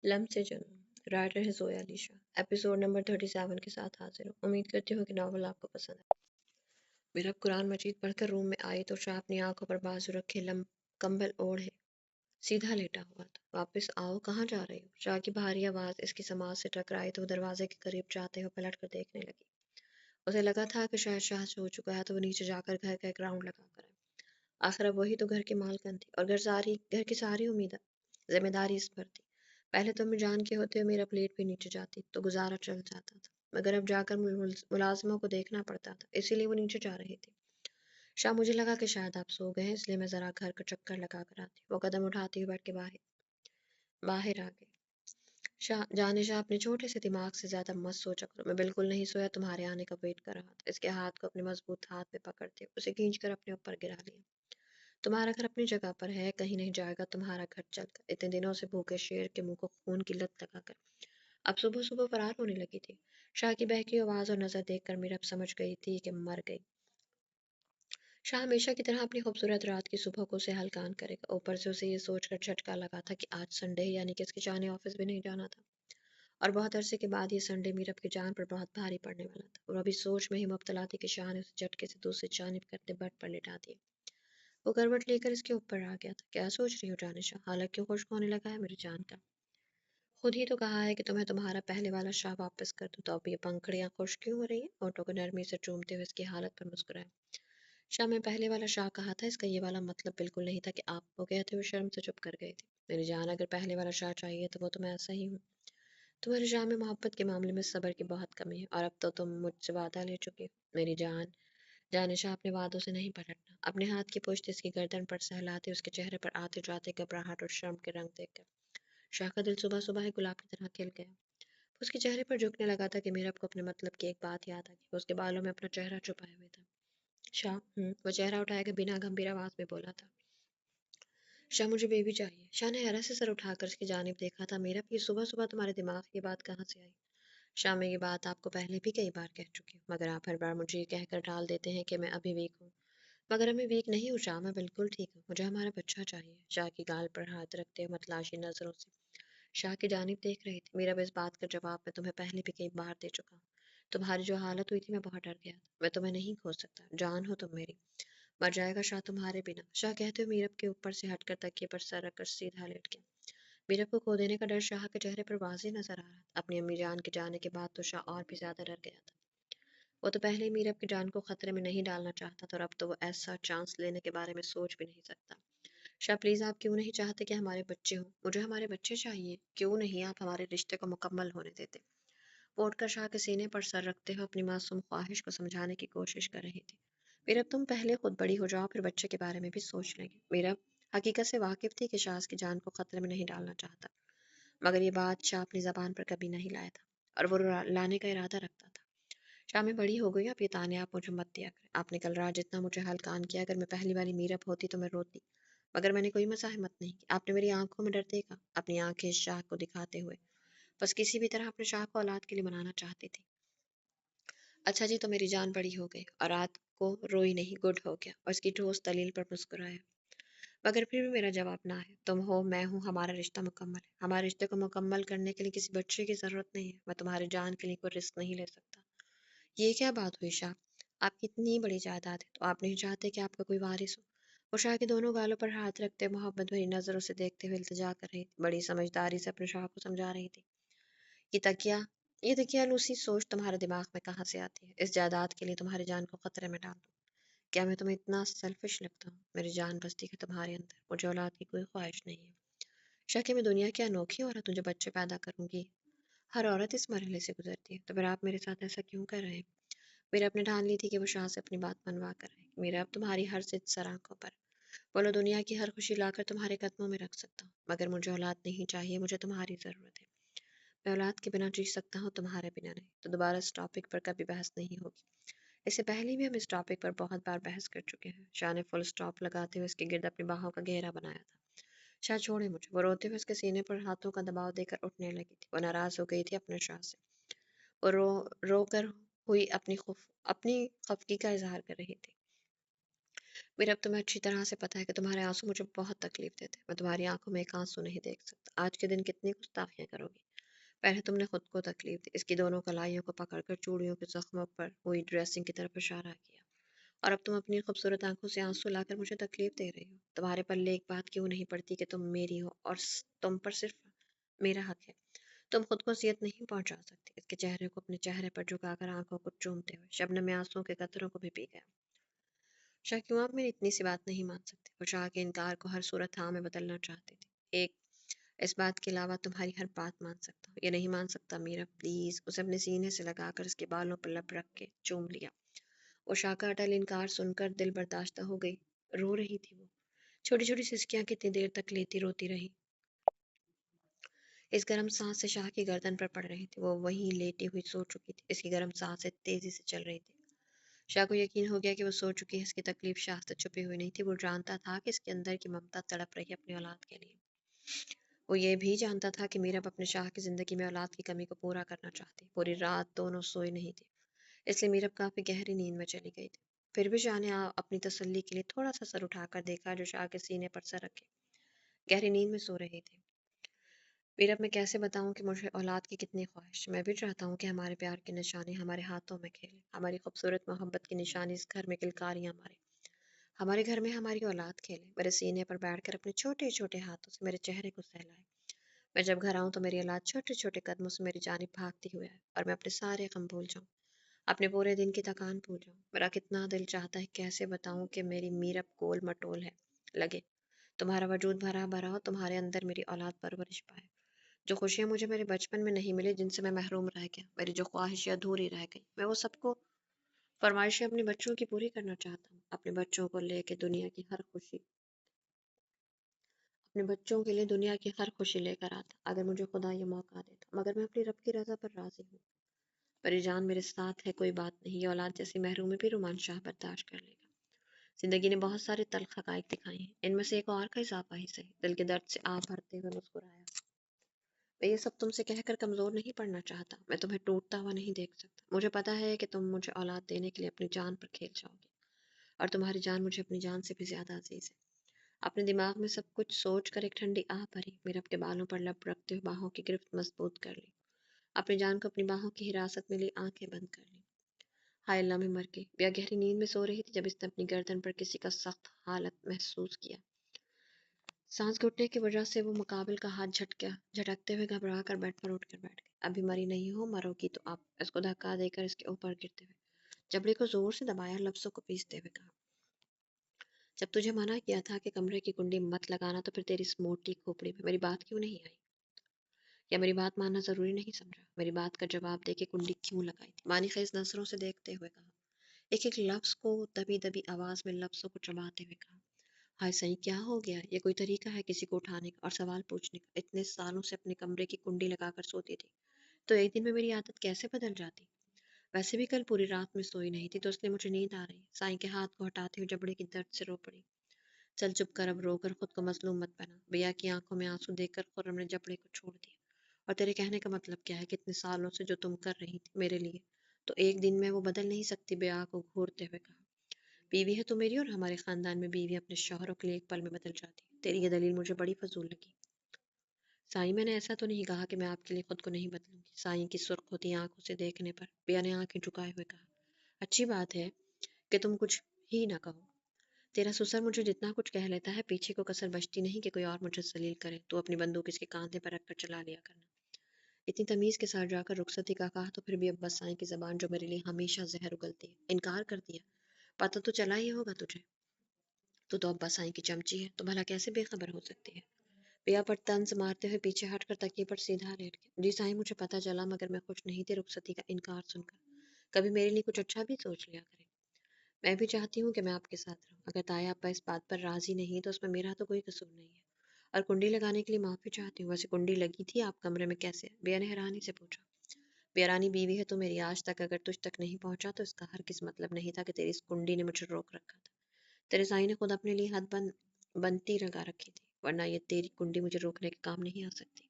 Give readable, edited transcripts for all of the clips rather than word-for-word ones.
लम्ब से जुनून राइटर है जोया अलीशा। एपिसोड नंबर 37 के साथ हाजिर हूँ। उम्मीद करती हूँ कि नावल आपको पसंद है। मेरा कुरान मजीद पढ़कर रूम में आई तो शाह अपनी आंखों पर बाजू रखे लम्ब कंबल ओढ़े सीधा लेटा हुआ था। वापस आओ, कहाँ जा रही हो? शाह की भारी आवाज इसकी समाज से टकराई तो वो दरवाजे के करीब जाते हुए पलट कर देखने लगी। उसे लगा था कि शायद शाह सो चुका है तो वो नीचे जाकर घर का एक राउंड लगा कर आए। आखिर अब वही तो घर की मालकिन थी और घर की सारी उम्मीद जिम्मेदारी इस पर थी। पहले तो मैं जान के होते हुए मेरा प्लेट भी नीचे जाती तो गुजारा चल जाता था, मगर अब जाकर मुलाजमों को देखना पड़ता था, इसीलिए वो नीचे जा रही थी। शाह, मुझे लगा कि शायद आप सो गए हैं, इसलिए मैं जरा घर का चक्कर लगा कर आती। वो कदम उठाती हुई बैठ के बाहर बाहर आ गई। शाह अपने छोटे से दिमाग से ज्यादा मत सोचा करो। मैं बिल्कुल नहीं सोया, तुम्हारे आने का वेट कर रहा था। इसके हाथ को अपने मजबूत हाथ में पकड़ते उसे खींच कर अपने ऊपर गिरा लिया। तुम्हारा घर अपनी जगह पर है, कहीं नहीं जाएगा तुम्हारा घर चलकर। इतने दिनों से भूखे शेर के मुंह को खून की लत लगाकर अब सुबह सुबह फरार होने लगी थी। शाह की बहकी आवाज और नजर देखकर मीरा अब समझ गई थी कि मर गई। शाह हमेशा की तरह अपनी खूबसूरत रात की सुबह को उसे हल्कान करेगा। ऊपर से उसे ये सोचकर झटका लगा था कि आज संडे है, यानी कि इसके जाने ऑफिस भी नहीं जाना था। और बहुत अरसे के बाद ये संडे मीरब की जान पर बहुत भारी पड़ने वाला था। और अभी सोच में ही मुब्तला थी कि शाह ने उसे झटके से दूसरी जानिब करते बेड पर लिटा दिया। वो करवट लेकर इसके ऊपर आ गया था। क्या सोच रही हो जानिशा? हालत क्यों खुश्क होने लगा है मेरी जान का? खुद ही तो कहा है कि तुम्हें तुम्हारा पहले वाला शाह वापस कर दूं, तो अब ये पंखड़ियां खुश क्यों हो रही हैं? होठों को नरमी से चूमते हुए इसकी हालत पर मुस्कुराए। शाह, मैं पहले वाला शाह कहा था, इसका ये वाला मतलब बिल्कुल नहीं था कि आप वो कहते हुए शर्म से चुप कर गई थी। मेरी जान, अगर पहले वाला शाह चाहिए तो वो तो मैं ऐसा ही हूँ। तुम्हारे शाह में मोहब्बत के मामले में सब्र की बहुत कमी है, और अब तो तुम मुझसे वादा ले चुकी हो। मेरी जान, जानिशा, अपने वादों से नहीं पलटना। अपने हाथ की पुश्त इसकी गर्दन पर सहलाते उसके चेहरे पर आते जाते घबराहट और शर्म के रंग देखकर शाह का दिल सुबह सुबह ही गुलाब की तरह खिल गया। उसके चेहरे पर झुकने लगा था कि मीरब को अपने मतलब की एक बात याद आ गई। वो उसके बालों में अपना चेहरा छुपाए हुए था। शाह, वो चेहरा उठाकर बिना गंभीर आवाज में बोला था। शाह, मुझे बेबी चाहिए। शाह ने हैरत से सर उठाकर उसकी जानिब देखा था। मीरब, ये सुबह सुबह तुम्हारे दिमाग की बात कहाँ से आई? शाह, मैं ये बात आपको पहले भी कई बार कह चुकी हूँ, मगर आप हर बार मुझे ये कहकर टाल देते हैं कि मैं अभी वीक हूँ। मगर मैं वीक नहीं हूँ शाह, मैं बिल्कुल ठीक हूँ। मुझे हमारा बच्चा चाहिए। शाह की गाल पर हाथ रखते हुए मतलाशी नजरों से शाह की जानिब देख रही थी। मेरा इस बात का जवाब मैं तुम्हें पहले भी कई बार दे चुका हूँ। तुम्हारी जो हालत हुई थी, मैं बहुत डर गया था। मैं तुम्हें नहीं खो सकता, जान हो तुम मेरी। मर जाएगा शाह तुम्हारे बिना। शाह कहते हुए मीरब के ऊपर से हटकर तकिए पर सर रखकर सीधा लेट गया। मीरब को खो देने का डर शाह के चेहरे पर वाज़ेह नजर आ रहा था। अपनी अम्मी जान के जाने के बाद तो शाह और भी ज्यादा डर गया था। वो तो पहले ही मीरब की जान को खतरे में नहीं डालना चाहता था, और अब तो वो ऐसा चांस लेने के बारे में सोच भी नहीं सकता। शाह, प्लीज, आप क्यों नहीं चाहते कि हमारे बच्चे हों? मुझे हमारे बच्चे चाहिए। क्यों नहीं आप हमारे रिश्ते को मुकम्मल होने देते? वो उठकर शाह के सीने पर सर रखते हुए अपनी मासूम ख्वाहिश को समझाने की कोशिश कर रही थी। मेरा, तुम पहले खुद बड़ी हो जाओ, फिर बच्चे के बारे में भी सोच लेंगे। मेरा हकीकत से वाकिफ थी कि शाह की जान को खतरे में नहीं डालना चाहता, मगर ये बात शाह अपनी जबान पर कभी नहीं लाया था, और वो लाने का इरादा रखता था। शाह, मैं बड़ी हो गई, अब ये ताने आप मुझे मत दिया करें। आपने कल रात जितना मुझे हल्कान किया, अगर मैं पहली वाली मीरब होती तो मैं रोती, मगर मैंने कोई मज़ाहमत नहीं की। आपने मेरी आंखों में डर देखा, अपनी आंखें शाह को दिखाते हुए बस किसी भी तरह अपने शाह को औलाद के लिए मनाना चाहती थी। अच्छा जी, तो मेरी जान बड़ी हो गई और रात को रोई नहीं, गुड हो गया। और इसकी ठोस दलील पर मुस्कुराया। मगर फिर भी मेरा जवाब ना है। तुम हो, मैं हूँ, हमारा रिश्ता मुकम्मल है। हमारे रिश्ते को मुकम्मल करने के लिए किसी बच्चे की जरूरत नहीं है। मैं तुम्हारी जान के लिए कोई रिस्क नहीं ले सकता। ये क्या बात हुई शाह? आपकी इतनी बड़ी जायदाद है तो आप नहीं चाहते कि आपका कोई वारिस हो? वो शाह के दोनों गालों पर हाथ रखते मोहब्बत भरी नजरों से देखते हुए इल्तिजा कर रही थी। बड़ी समझदारी से अपने शाह को समझा रही थी। ये तकिया ये दकियानूसी सोच तुम्हारे दिमाग में कहाँ से आती है? इस जायदाद के लिए तुम्हारी जान को खतरे में डाल दूं? क्या मैं तुम्हें इतना सेल्फिश लगता हूँ? मेरी जान बसती है तुम्हारे अंदर। मुझे औलाद की कोई ख्वाहिश नहीं है। शक है, मैं दुनिया की अनोखी औरत तुझे बच्चे पैदा करूंगी? हर औरत इस मरहले से गुजरती है, तो फिर आप मेरे साथ ऐसा क्यों कर रहे हैं? मेरे अपने ठान ली थी कि वो शाह से अपनी बात मनवा कर रहे। मेरा अब तुम्हारी हर जिद सर आंखों पर। बोलो, दुनिया की हर खुशी लाकर तुम्हारे कदमों में रख सकता हूँ, मगर मुझे औलाद नहीं चाहिए। मुझे तुम्हारी जरूरत है। मैं औलाद के बिना जी सकता हूँ, तुम्हारे बिना नहीं। तो दोबारा इस टॉपिक पर कभी बहस नहीं होगी। इससे पहले भी हम इस टॉपिक पर बहुत बार बहस कर चुके हैं। शाह ने फुल स्टॉप लगाते हुए उसके गिर्द अपनी बाहों का घेरा बनाया था। शाह, छोड़े मुझे। वो रोते हुए उसके सीने पर हाथों का दबाव देकर उठने लगी थी। वो नाराज हो गई थी अपने शाह से। वो रो कर हुई अपनी खफगी का इजहार कर रही थी। मेरा अब तुम्हें अच्छी तरह से पता है कि तुम्हारे आंसू मुझे बहुत तकलीफ देते हैं। मैं तुम्हारी आंखों में एक आंसू नहीं देख सकता। आज के दिन कितनी गुस्ताखियां करोगी। पहले तुमने खुद को तकलीफ दी, इसकी दोनों कलाइयों को पकड़कर चूड़ियों के जख्मों पर हुई ड्रेसिंग की तरफ इशारा किया, और अब तुम अपनी खूबसूरत आंखों से आंसू लाकर मुझे तकलीफ दे रही हो। तुम्हारे पल्ले एक बात क्यों नहीं पड़ती कि तुम मेरी हो और तुम पर सिर्फ मेरा हक है। तुम खुद को अजियत नहीं पहुंचा सकती। इसके चेहरे को अपने चेहरे पर झुकाकर आंखों को चूमते हुए शबनम में आंसुओं के कतरों को भी पी गया। शाह, क्यों आप मेरी इतनी सी बात नहीं मान सकते? वो शाह के इनकार को हर सूरत हाँ में बदलना चाहती थी। एक, इस बात के अलावा तुम्हारी हर बात मान सकता हूँ, ये नहीं मान सकता मीरा, प्लीज। उसे अपने सीने से लगाकर उसके बालों पर लब रख के चूम लिया। वो शाह का अटल इनकार सुनकर दिल बर्दाश्त हो गई। रो रही थी वो, छोटी छोटी सिसकियां कितनी देर तक लेती रोती रही। इस गर्म सांस से शाह की गर्दन पर पड़ रही थी। वो वहीं लेटी हुई सो चुकी थी। इसकी गर्म सांसें तेजी से चल रही थी। शाह को यकीन हो गया कि वो सो चुकी है। इसकी तकलीफ शाह से छुपी हुई नहीं थी। वो जानता था कि इसके अंदर की ममता तड़प रही है अपनी औलाद के लिए। वो ये भी जानता था कि मीरा अपने शाह की जिंदगी में औलाद की कमी को पूरा करना चाहती। पूरी रात दोनों सोई नहीं थी, इसलिए मीरब काफी गहरी नींद में चली गई थी। फिर भी शाह ने अपनी तसल्ली के लिए थोड़ा सा सर उठाकर देखा, जो शाह के सीने पर सर रखे गहरी नींद में सो रही थी। मीरब, मैं कैसे बताऊं कि मुझे औलाद की कितनी ख्वाहिश। मैं भी चाहता हूँ कि हमारे प्यार की निशानी हमारे हाथों में खेले, हमारी खूबसूरत मोहब्बत की निशानी इस घर में किलकारियां मारे, हमारे घर में हमारी औलाद खेले, मेरे सीने पर बैठकर अपने छोटे छोटे हाथों से मेरे चेहरे को सहलाए। मैं जब घर आऊं तो मेरी औलाद छोटे छोटे कदमों से मेरी जानिब भागती हुई आए, और मैं अपने सारे गम भूल जाऊं, अपने पूरे दिन की थकान भूल जाऊं। मेरा कितना दिल चाहता है, कैसे बताऊं कि मेरी मीरब गोल मटोल है, लगे तुम्हारा वजूद भरा भरा हो, तुम्हारे अंदर मेरी औलाद परवरिश पाए। जो खुशियां मुझे मेरे बचपन में नहीं मिली, जिनसे मैं महरूम रह गया, मेरी जो ख्वाहिशें अधूरी रह गई, मैं वो सबको फरमाइशें अपने बच्चों की पूरी करना चाहता हूँ। अपने बच्चों को लेके दुनिया की हर खुशी, अपने बच्चों के लिए दुनिया की हर खुशी लेकर आता, अगर मुझे खुदा ये मौका देता, मगर मैं अपनी रब की रजा पर राजी हूँ। मेरी जान मेरे साथ है, कोई बात नहीं, ये औलाद जैसी महरूमी भी रोमान शाह बर्दाश्त कर लेगा। जिंदगी ने बहुत सारे तल्ख हकाइक दिखाए हैं, इनमें से एक और का इजाफा ही सही। दिल के दर्द से आप भरते हुए मुस्कुराया। मैं ये सब तुमसे कहकर कमजोर नहीं पड़ना चाहता, मैं तुम्हें टूटता हुआ नहीं देख सकता। मुझे पता है कि तुम मुझे औलाद देने के लिए अपनी जान पर खेल जाओगे, और तुम्हारी जान मुझे अपनी जान से भी ज्यादा अजीज है। अपने दिमाग में सब कुछ सोच कर एक ठंडी आह भरी, मेरे अपने बालों पर लब रखते हुए बाहों की गिरफ्त मजबूत कर ली, अपनी जान को अपनी बाहों की हिरासत में ली, आंखें बंद कर ली। हाय अल्लाह, में मर गई। बिया गहरी नींद में सो रही थी जब इसने अपनी गर्दन पर किसी का सख्त हालत महसूस किया। सांस घुटने की वजह से वो मुकाबिल का हाथ झटका, झटकते हुए घबरा कर बेड पर उठकर बैठ गई। अभी मरी नहीं हो, मरोगी तो अब। इसको धक्का देकर इसके ऊपर गिरते हुए जबड़े को जोर से दबाया, लफ्जों को पीसते हुए कहा, जब तुझे मना किया था कि कमरे की कुंडी मत लगाना, तो फिर तेरी इस मोटी खोपड़ी में मेरी बात क्यों नहीं आई, या मेरी बात मानना जरूरी नहीं समझा? मेरी बात का जवाब दे के कुंडी क्यों लगाई थी? मानी खेज नजरों से देखते हुए कहा, एक एक लफ्ज को दबी दबी आवाज में लफ्जों को चबाते हुए कहा, हाय सही, क्या हो गया? ये कोई तरीका है किसी को उठाने का और सवाल पूछने का? इतने सालों से अपने कमरे की कुंडी लगाकर सोती थी, तो एक दिन में मेरी आदत कैसे बदल जाती? वैसे भी कल पूरी रात में सोई नहीं थी, तो इसलिए मुझे नींद आ रही। साईं के हाथ को हटाते हुए जबड़े की दर्द से रो पड़ी। चल चुप कर, अब रोकर खुद को मजलूम मत बना। भैया की आंखों में आंसू देखकर खुर्रम ने जबड़े को छोड़ दिया। और तेरे कहने का मतलब क्या है? कितने सालों से जो तुम कर रही थी मेरे लिए, तो एक दिन में वो बदल नहीं सकती? बया को घूरते हुए कहा, बीवी है तो मेरी, और हमारे खानदान में बीवी अपने शौहरों के लिए एक पल में बदल जाती है। तेरी ये दलील मुझे बड़ी फजूल लगी। साईं, मैंने ऐसा तो नहीं कहा कि मैं आपके लिए खुद को नहीं बदलूंगी। साईं की सुर्ख होती आंखों से देखने पर बिया ने आंखें झुकाए हुए कहा, अच्छी बात है कि तुम कुछ ही ना कहो। तेरा ससुर मुझे जितना कुछ कह लेता है, पीछे को कसर बचती नहीं कि कोई और मुझे जलील करे। तो अपनी बंदूक इसके कांधे पर रखकर चला लिया करना। इतनी तमीज के साथ जाकर रुखसती का कहा, तो फिर भी अब्बास साईं की जबान, जो मेरे लिए हमेशा जहर उगलती है, इनकार कर दिया। पता तो चला ही होगा तुझे, तो अब्बास साईं की चमची है, तो भला कैसे बेखबर हो सकती है? पिया पर तंज मारते हुए पीछे हटकर तकिए पर सीधा लेट गया। जी साईं, मुझे पता चला, मगर मैं खुश नहीं थी रुखसती का इनकार सुनकर। कभी मेरे लिए कुछ अच्छा भी सोच लिया करें। मैं भी चाहती हूँ कि मैं आपके साथ रहूँ। अगर ताया अब्बा इस बात पर राजी नहीं, तो उसमें मेरा तो कोई कसूर नहीं है। और कुंडी लगाने के लिए माफी चाहती हूँ। वैसे कुंडी लगी थी आप कमरे में कैसे? बिया ने हैरानी से पूछा। बेरानी बीवी है तो मेरी, आज तक अगर तुझ तक नहीं पहुंचा, तो इसका हर किस मतलब नहीं था कि तेरी इस कुंडी ने मुझे रोक रखा था। तेरे साईं ने खुद अपने लिए हद बनती लगा रखी थी, वरना ये तेरी कुंडी मुझे रोकने के काम नहीं आ सकती।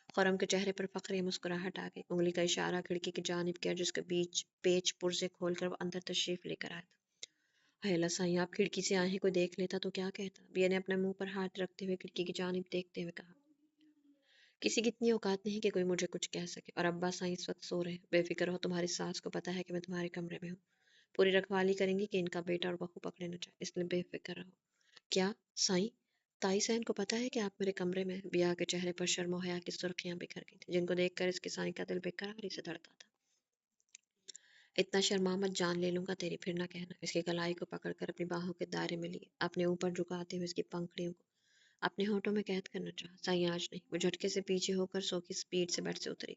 खुर्रम के चेहरे पर फखरी मुस्कुराहट आ गई। उंगली का इशारा खिड़की की जानिब किया, जिसके बीच पेच पुर्जे खोलकर वो अंदर तशरीफ लेकर आया था। حیلا سائیں آپ کھڑکی سے آئیں کوئی دیکھ لیتا تو کیا کہتا؟ بیا نے اپنے منہ پر ہاتھ رکھتے ہوئے کھڑکی کی جانب دیکھتے ہوئے کہا، کسی کی اتنی اوقات نہیں کہ کوئی مجھے کچھ کہہ سکے، اور ابا سائیں اس وقت سو رہے ہیں، بے فکر ہو، تمہاری ساس کو پتا ہے کہ میں تمہارے کمرے میں ہوں، پوری رکھوالی کریں گی کہ ان کا بیٹا اور بہو پکڑے نہ جائے، اس لیے بے فکر رہو۔ کیا سائیں؟ تائی سین کو پتا ہے کہ آپ میرے کمرے میں ہیں؟ بیا کے چہرے پر شرم و حیا کی سرخیاں بکھر گئی تھیں، جن کو دیکھ کر اس کے سائیں کا دل بے قراری سے دھڑکا تھا۔ اتنا شرما مت، جان لے لوں گا تیری، پھر نہ کہنا۔ اس کی کلائی کو پکڑ کر اپنی باہوں کے دائرے میں لیے، اپنے اوپر جھکاتے ہوئے اس کی پنکھڑیوں کو اپنے ہونٹوں میں قید کرنا چاہا۔ سائیں آج نہیں۔ وہ جھٹکے سے پیچھے ہو کر سو کی سپیڈ سے بیڈ سے اتری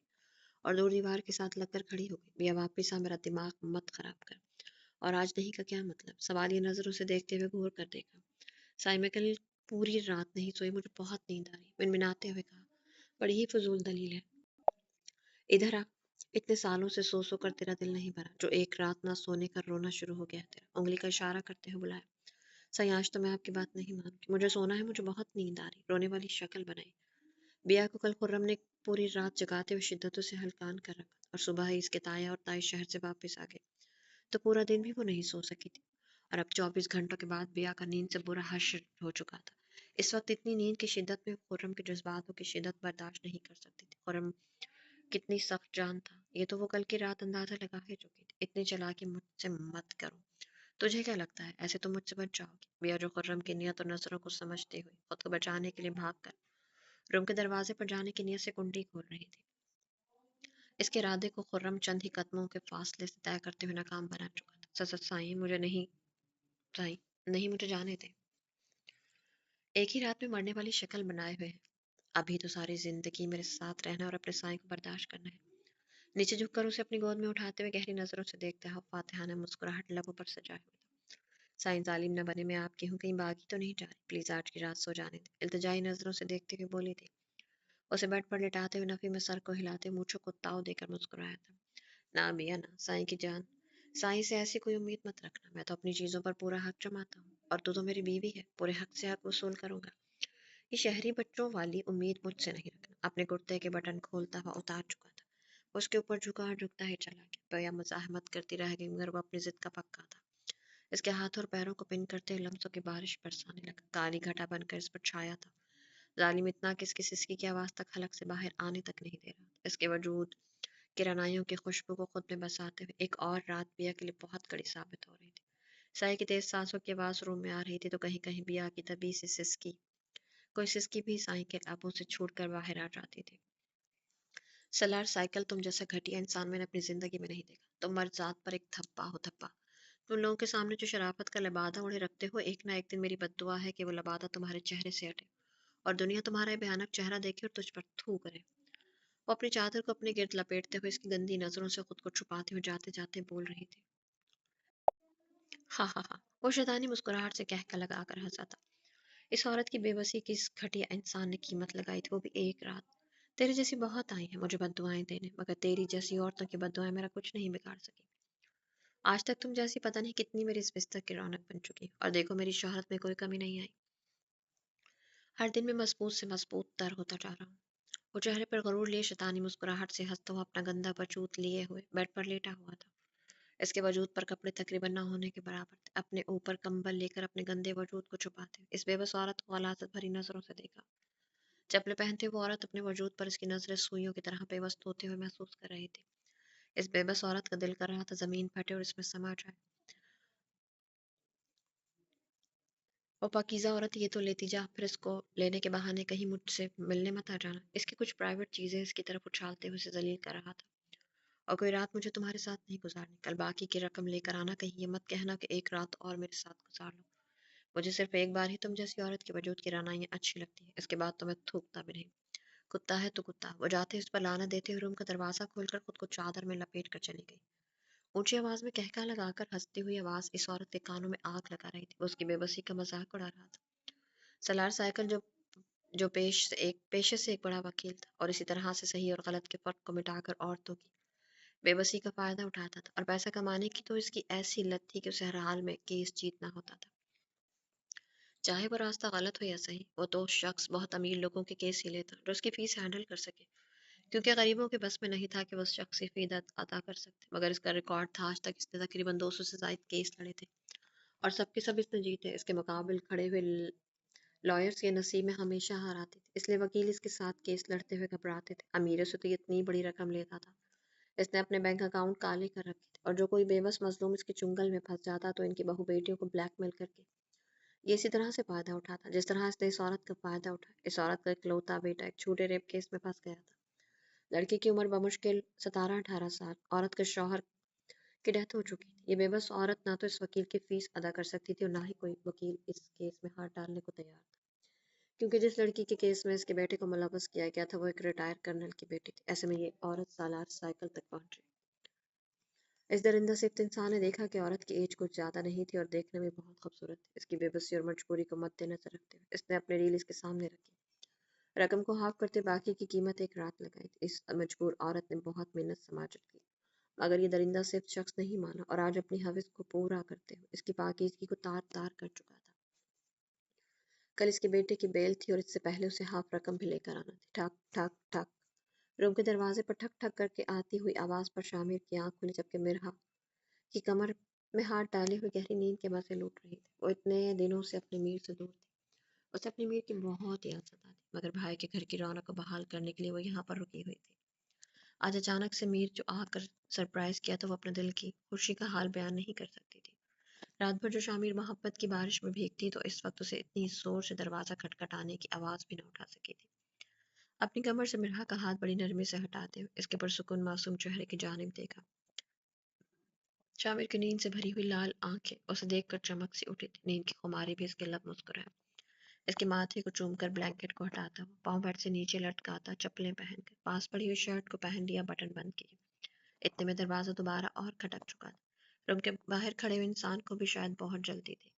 اور دور دیوار کے ساتھ لگ کر کھڑی ہو گئی۔ بیا واپس آ، میرا دماغ مت خراب کر۔ اور آج نہیں کا کیا مطلب؟ سوال یہ نظروں سے دیکھتے ہوئے گھور کر دیکھا۔ سائیں میں کل پوری رات نہیں سوئی، مجھے بہت نیند آ رہی، منمناتے ہوئے کہا۔ بڑی ہی فضول دلیل ہے۔ ادھر آ، اتنے سالوں سے سو سو کر تیرا دل نہیں بھرا جو ایک رات نہ سونے کا رونا شروع ہو گیا تیرا؟ انگلی کا اشارہ کرتے ہوئے بلایا۔ سائیں آج تو میں آپ کی بات نہیں مانوں گی، مجھے سونا ہے، مجھے بہت نیند آ رہی، رونے والی شکل بنائی۔ بیا کو کل خرم نے پوری رات جگاتے ہوئے شدتوں سے ہلکان کر رکھا اور صبح ہی اس کے تایا اور تائی شہر سے واپس آ گئے تو پورا دن بھی وہ نہیں سو سکی تھی، اور اب 24 گھنٹوں کے بعد بیا کا نیند سے برا حشر ہو چکا تھا۔ اس وقت اتنی نیند کی شدت میں خرم کے جذباتوں کی شدت برداشت نہیں کر سکتی تھی۔ خرم کتنی سخت جان تھا، یہ تو وہ کل کی رات اندازہ لگا ہی چکی تھی۔ اتنی چالاکی مجھ سے مت کرو، تجھے کیا لگتا ہے ایسے تو مجھ سے بچ جاؤ گی؟ بیا جو خرم کی نیت اور نظروں کو سمجھتے ہوئے خود کو بچانے کے لیے بھاگ کر روم کے دروازے پر جانے کی نیت سے کنڈی کھول رہی تھی، اس کے ارادے کو خرم چند ہی قدموں کے فاصلے سے طے کرتے ہوئے ناکام بنا چکا تھا۔ سچ سائیں مجھے نہیں، سائیں نہیں، مجھے جانے دیں، ایک ہی رات میں مرنے والی شکل بنائے ہوئے ہیں، ابھی تو ساری زندگی میرے ساتھ رہنا اور اپنے سائیں کو برداشت کرنا ہے۔ نیچے جھک کر اسے اپنی گود میں اٹھاتے ہوئے گہری نظروں سے دیکھتا ہے، فاتحانہ مسکراہٹ لبوں پر سجائے ہوئے تھا۔ سائیں ظالم نہ بنے، میں آپ کی ہوں، کہیں باغی تو نہیں جا رہی، پلیز آج کی رات سو جانے دیں، التجائی نظروں سے دیکھتے ہوئے بولی تھی۔ اسے بیڈ پر لٹاتے ہوئے نفی میں سر کو ہلاتے ہوئے مونچھوں کو تاؤ دے کر مسکرایا تھا۔ نہ بیا نہ، سائیں کی جان، سائیں سے ایسی کوئی امید مت رکھنا، میں تو اپنی چیزوں پر پورا حق جماتا ہوں، اور تو میری بیوی ہے، پورے حق سے حق وصول کروں گا۔ یہ شہری بچوں والی امید مجھ سے نہیں رکھنا۔ اپنے کرتے کے بٹن کھولتا ہوا اتار چکا تھا، اس کے اوپر جھکا اور جھکتا ہی چلا گیا۔ بیا مزاحمت کرتی رہ گئی مگر وہ اپنی ضد کا پکا تھا۔ اس کے ہاتھوں اور پیروں کو پن کرتے ہوئے لمسوں کی بارش برسانے لگا، کالی گھٹا بن کر اس پر چھایا تھا۔ ظالم اتنا کہ اس کی سسکی کی آواز تک حلق سے باہر آنے تک نہیں دے رہا تھا۔ اس کے وجود کرنائیوں کی خوشبو کو خود میں بساتے ہوئے ایک اور رات بیا کے لیے بہت کڑی ثابت ہو رہی تھی۔ سائے کی تیز سانسوں کی آواز روم میں آ رہی تھی تو کہیں کہیں بیا کی طبیعی سی سسکی، کوئی سسکی بھی سائیں کے لبوں سے چھوٹ کر باہر آ جاتی تھی۔ سلار سائیکل، تم جیسا گھٹیا انسان میں نے اپنی زندگی میں نہیں دیکھا، تم مرد ذات پر ایک دھبا ہو دھبا۔ تم لوگوں کے سامنے جو شرافت کا لبادہ اڑے رکھتے ہو، ایک نہ ایک دن میری بد دعا ہے کہ وہ لبادہ تمہارے چہرے سے ہٹے اور دنیا تمہارا یہ بھیانک چہرہ دیکھے اور تجھ پر تھو کرے۔ وہ اپنی چادر کو اپنے گرد لپیٹتے ہوئے اس کی گندی نظروں سے خود کو چھپاتے ہوئے جاتے جاتے بول رہی تھی۔ ہاں ہاں ہاں، وہ شیطانی مسکراہٹ سے کہہ لگا کر ہنسا تھا۔ اس عورت کی بے بسی کی اس گھٹیا انسان نے قیمت لگائی تھی، وہ بھی ایک رات۔ تیرے جیسی بہت آئی ہیں مجھے بد دعائیں دینے، مگر تیری جیسی عورتوں کی بد دعائیں میرا کچھ نہیں بگاڑ سکی۔ آج تک تم جیسی پتہ نہیں کتنی میری اس بستر کی رونق بن چکی، اور دیکھو میری شہرت میں کوئی کمی نہیں آئی، ہر دن میں مضبوط سے مضبوط تر ہوتا جا رہا ہوں۔ وہ چہرے پر غرور لیے شیطانی مسکراہٹ سے ہنستا ہوا اپنا گندا وجود لیے ہوئے بیڈ پر لیٹا ہوا تھا۔ اس کے وجود پر کپڑے تقریباً نہ ہونے کے برابر تھے۔ اپنے اوپر کمبل لے کر اپنے گندے وجود کو چھپاتے ہوئے اس بے بس عورت کو غلاظت بھری نظروں سے دیکھا۔ چپلے پہنتے وہ عورت اپنے وجود پر اس کی نظریں سوئیوں کی طرح پیوست ہوتے ہوئے محسوس کر رہی تھی۔ اس بے بس عورت کا دل کر رہا تھا زمین پھٹے اور اس میں سما جائے۔ وہ پاکیزہ عورت یہ تو لیتی جا، پھر اس کو لینے کے بہانے کہیں مجھ سے ملنے مت آ جانا۔ اس کی کچھ پرائیویٹ چیزیں اس کی طرف اچھالتے ہوئے اسے ذلیل کر رہا تھا۔ اور کوئی رات مجھے تمہارے ساتھ نہیں گزارنی، کل باقی کی رقم لے کر آنا، کہیں یہ مت کہنا کہ ایک رات اور میرے ساتھ گزار لو۔ مجھے صرف ایک بار ہی تم جیسی عورت کے وجود کی رعنائیاں اچھی لگتی ہیں، اس کے بعد تو میں تھوکتا بھی نہیں۔ کتا ہے تو کتا۔ وہ جاتے اس پر لعنت دیتے ہوئے روم کا دروازہ کھول کر خود کو چادر میں لپیٹ کر چلی گئی۔ اونچی آواز میں کہکا لگا کر ہنستی ہوئی آواز اس عورت کے کانوں میں آگ لگا رہی تھی، وہ اس کی بے بسی کا مذاق اڑا رہا تھا۔ سلار سائیکل جو پیشے سے ایک بڑا وکیل تھا، اور اسی طرح سے صحیح اور غلط کے فرق کو مٹا کر عورتوں کی بے بسی کا فائدہ اٹھاتا تھا، اور پیسہ کمانے کی تو اس کی ایسی لت تھی کہ اسے ہر حال میں کیس جیتنا ہوتا تھا، چاہے وہ راستہ غلط ہو یا صحیح۔ وہ تو شخص بہت امیر لوگوں کے کیس ہی لیتا جو اس کی فیس ہینڈل کر سکے، کیونکہ غریبوں کے بس میں نہیں تھا کہ وہ اس شخص کی فی ادا کر سکتے، مگر اس کا ریکارڈ تھا، آج تک اس نے تقریباً 200 سے زائد کیس لڑے تھے، اور سب کے سب اس نے جیتے۔ اس کے مقابل کھڑے ہوئے لائرز کے نصیب میں ہمیشہ ہار آتی تھی، اس لیے وکیل اس کے ساتھ کیس لڑتے ہوئے گھبراتے تھے۔ امیروں سے تو یہ اتنی بڑی رقم لیتا تھا، اس نے اپنے بینک اکاؤنٹ کالے کر رکھے تھے، اور جو کوئی بے بس مظلوم اس کے چنگل میں پھنس جاتا تو ان کی بہو بیٹیوں کو بلیک میل کر کے یہ اسی طرح سے فائدہ اٹھاتا جس طرح اس نے اس عورت کا فائدہ اٹھایا۔ اس عورت کا اکلوتا بیٹا ایک چھوٹے ریپ کیس میں پھنس گیا تھا۔ لڑکی کی عمر بمشکل 17-18 سال، عورت کا شوہر کی ڈیتھ ہو چکی تھی۔ یہ بے بس عورت نہ تو اس وکیل کی فیس ادا کر سکتی تھی اور نہ ہی کوئی وکیل اس کیس میں ہاتھ ڈالنے کو تیار تھا، کیونکہ جس لڑکی کے کیس میں اس کے بیٹے کو ملوث کیا گیا تھا وہ ایک ریٹائر کرنل کی بیٹی تھی۔ ایسے میں یہ عورت سالار سائیکل تک پہنچی۔ اس درندہ صفت انسان نے دیکھا کہ عورت کی ایج کچھ زیادہ نہیں تھی اور دیکھنے میں بہت خوبصورت تھی۔ اس کی بے بسی اور مجبوری کو مد نظر رکھتے ہوئے اس نے اپنے ریل اس کے سامنے رکھی، رقم کو ہاف کرتے باقی کی قیمت ایک رات لگائی تھی۔ اس مجبور عورت نے بہت محنت سماجت کی، مگر یہ درندہ صفت شخص نہیں مانا اور آج اپنی حوث کو پورا کرتے ہوئے اس کی پاکیزگی کو تار تار کر چکا تھا۔ کل اس کے بیٹے کی بیل تھی اور اس سے پہلے اسے ہاف رقم بھی لے کر آنا تھی۔ ٹھک ٹھک ٹھک، روم کے دروازے پر ٹھک ٹھک کر کے آتی ہوئی آواز پر شامر کی آنکھ کھلی، جبکہ مرہا کی کمر میں ہاتھ ڈالے ہوئے گہری نیند کے مزے لوٹ رہی تھی۔ وہ اتنے دنوں سے اپنے میر سے دور تھی، اسے اپنی میر کی بہت یاد ستا تھی، مگر بھائی کے گھر کی رونق کو بحال کرنے کے لیے وہ یہاں پر رکی ہوئی تھی۔ آج اچانک سے میر جو آ کر سرپرائز کیا تو وہ اپنے دل کی خوشی کا حال بیان نہیں کر سکتی تھی۔ رات بھر جو شامیر محبت کی بارش میں بھیگتی تو اس وقت اسے اتنی زور سے دروازہ کھٹکھٹانے کی آواز بھی نہ اٹھا سکی تھی۔ اپنی کمر سے مرہا کا ہاتھ بڑی نرمی سے ہٹاتے ہوئے اس کے پرسکون معصوم چہرے کی جانب دیکھا۔ شامر کی نیند سے بھری ہوئی لال آنکھیں اسے دیکھ کر چمک سی اٹھی تھی، نیند کی خماری بھی اس کے لب مسکرائے۔ اس کے ماتھے کو چوم کر بلینکٹ کو ہٹاتا ہوا پاؤں بیڈ سے نیچے لٹکاتا چپلیں پہن کر پاس پڑی ہوئی شرٹ کو پہن لیا، بٹن بند کیا۔ اتنے میں دروازہ دوبارہ اور کھٹک چکا تھا۔ روم کے باہر کھڑے ہوئے انسان کو بھی شاید بہت جلدی تھی۔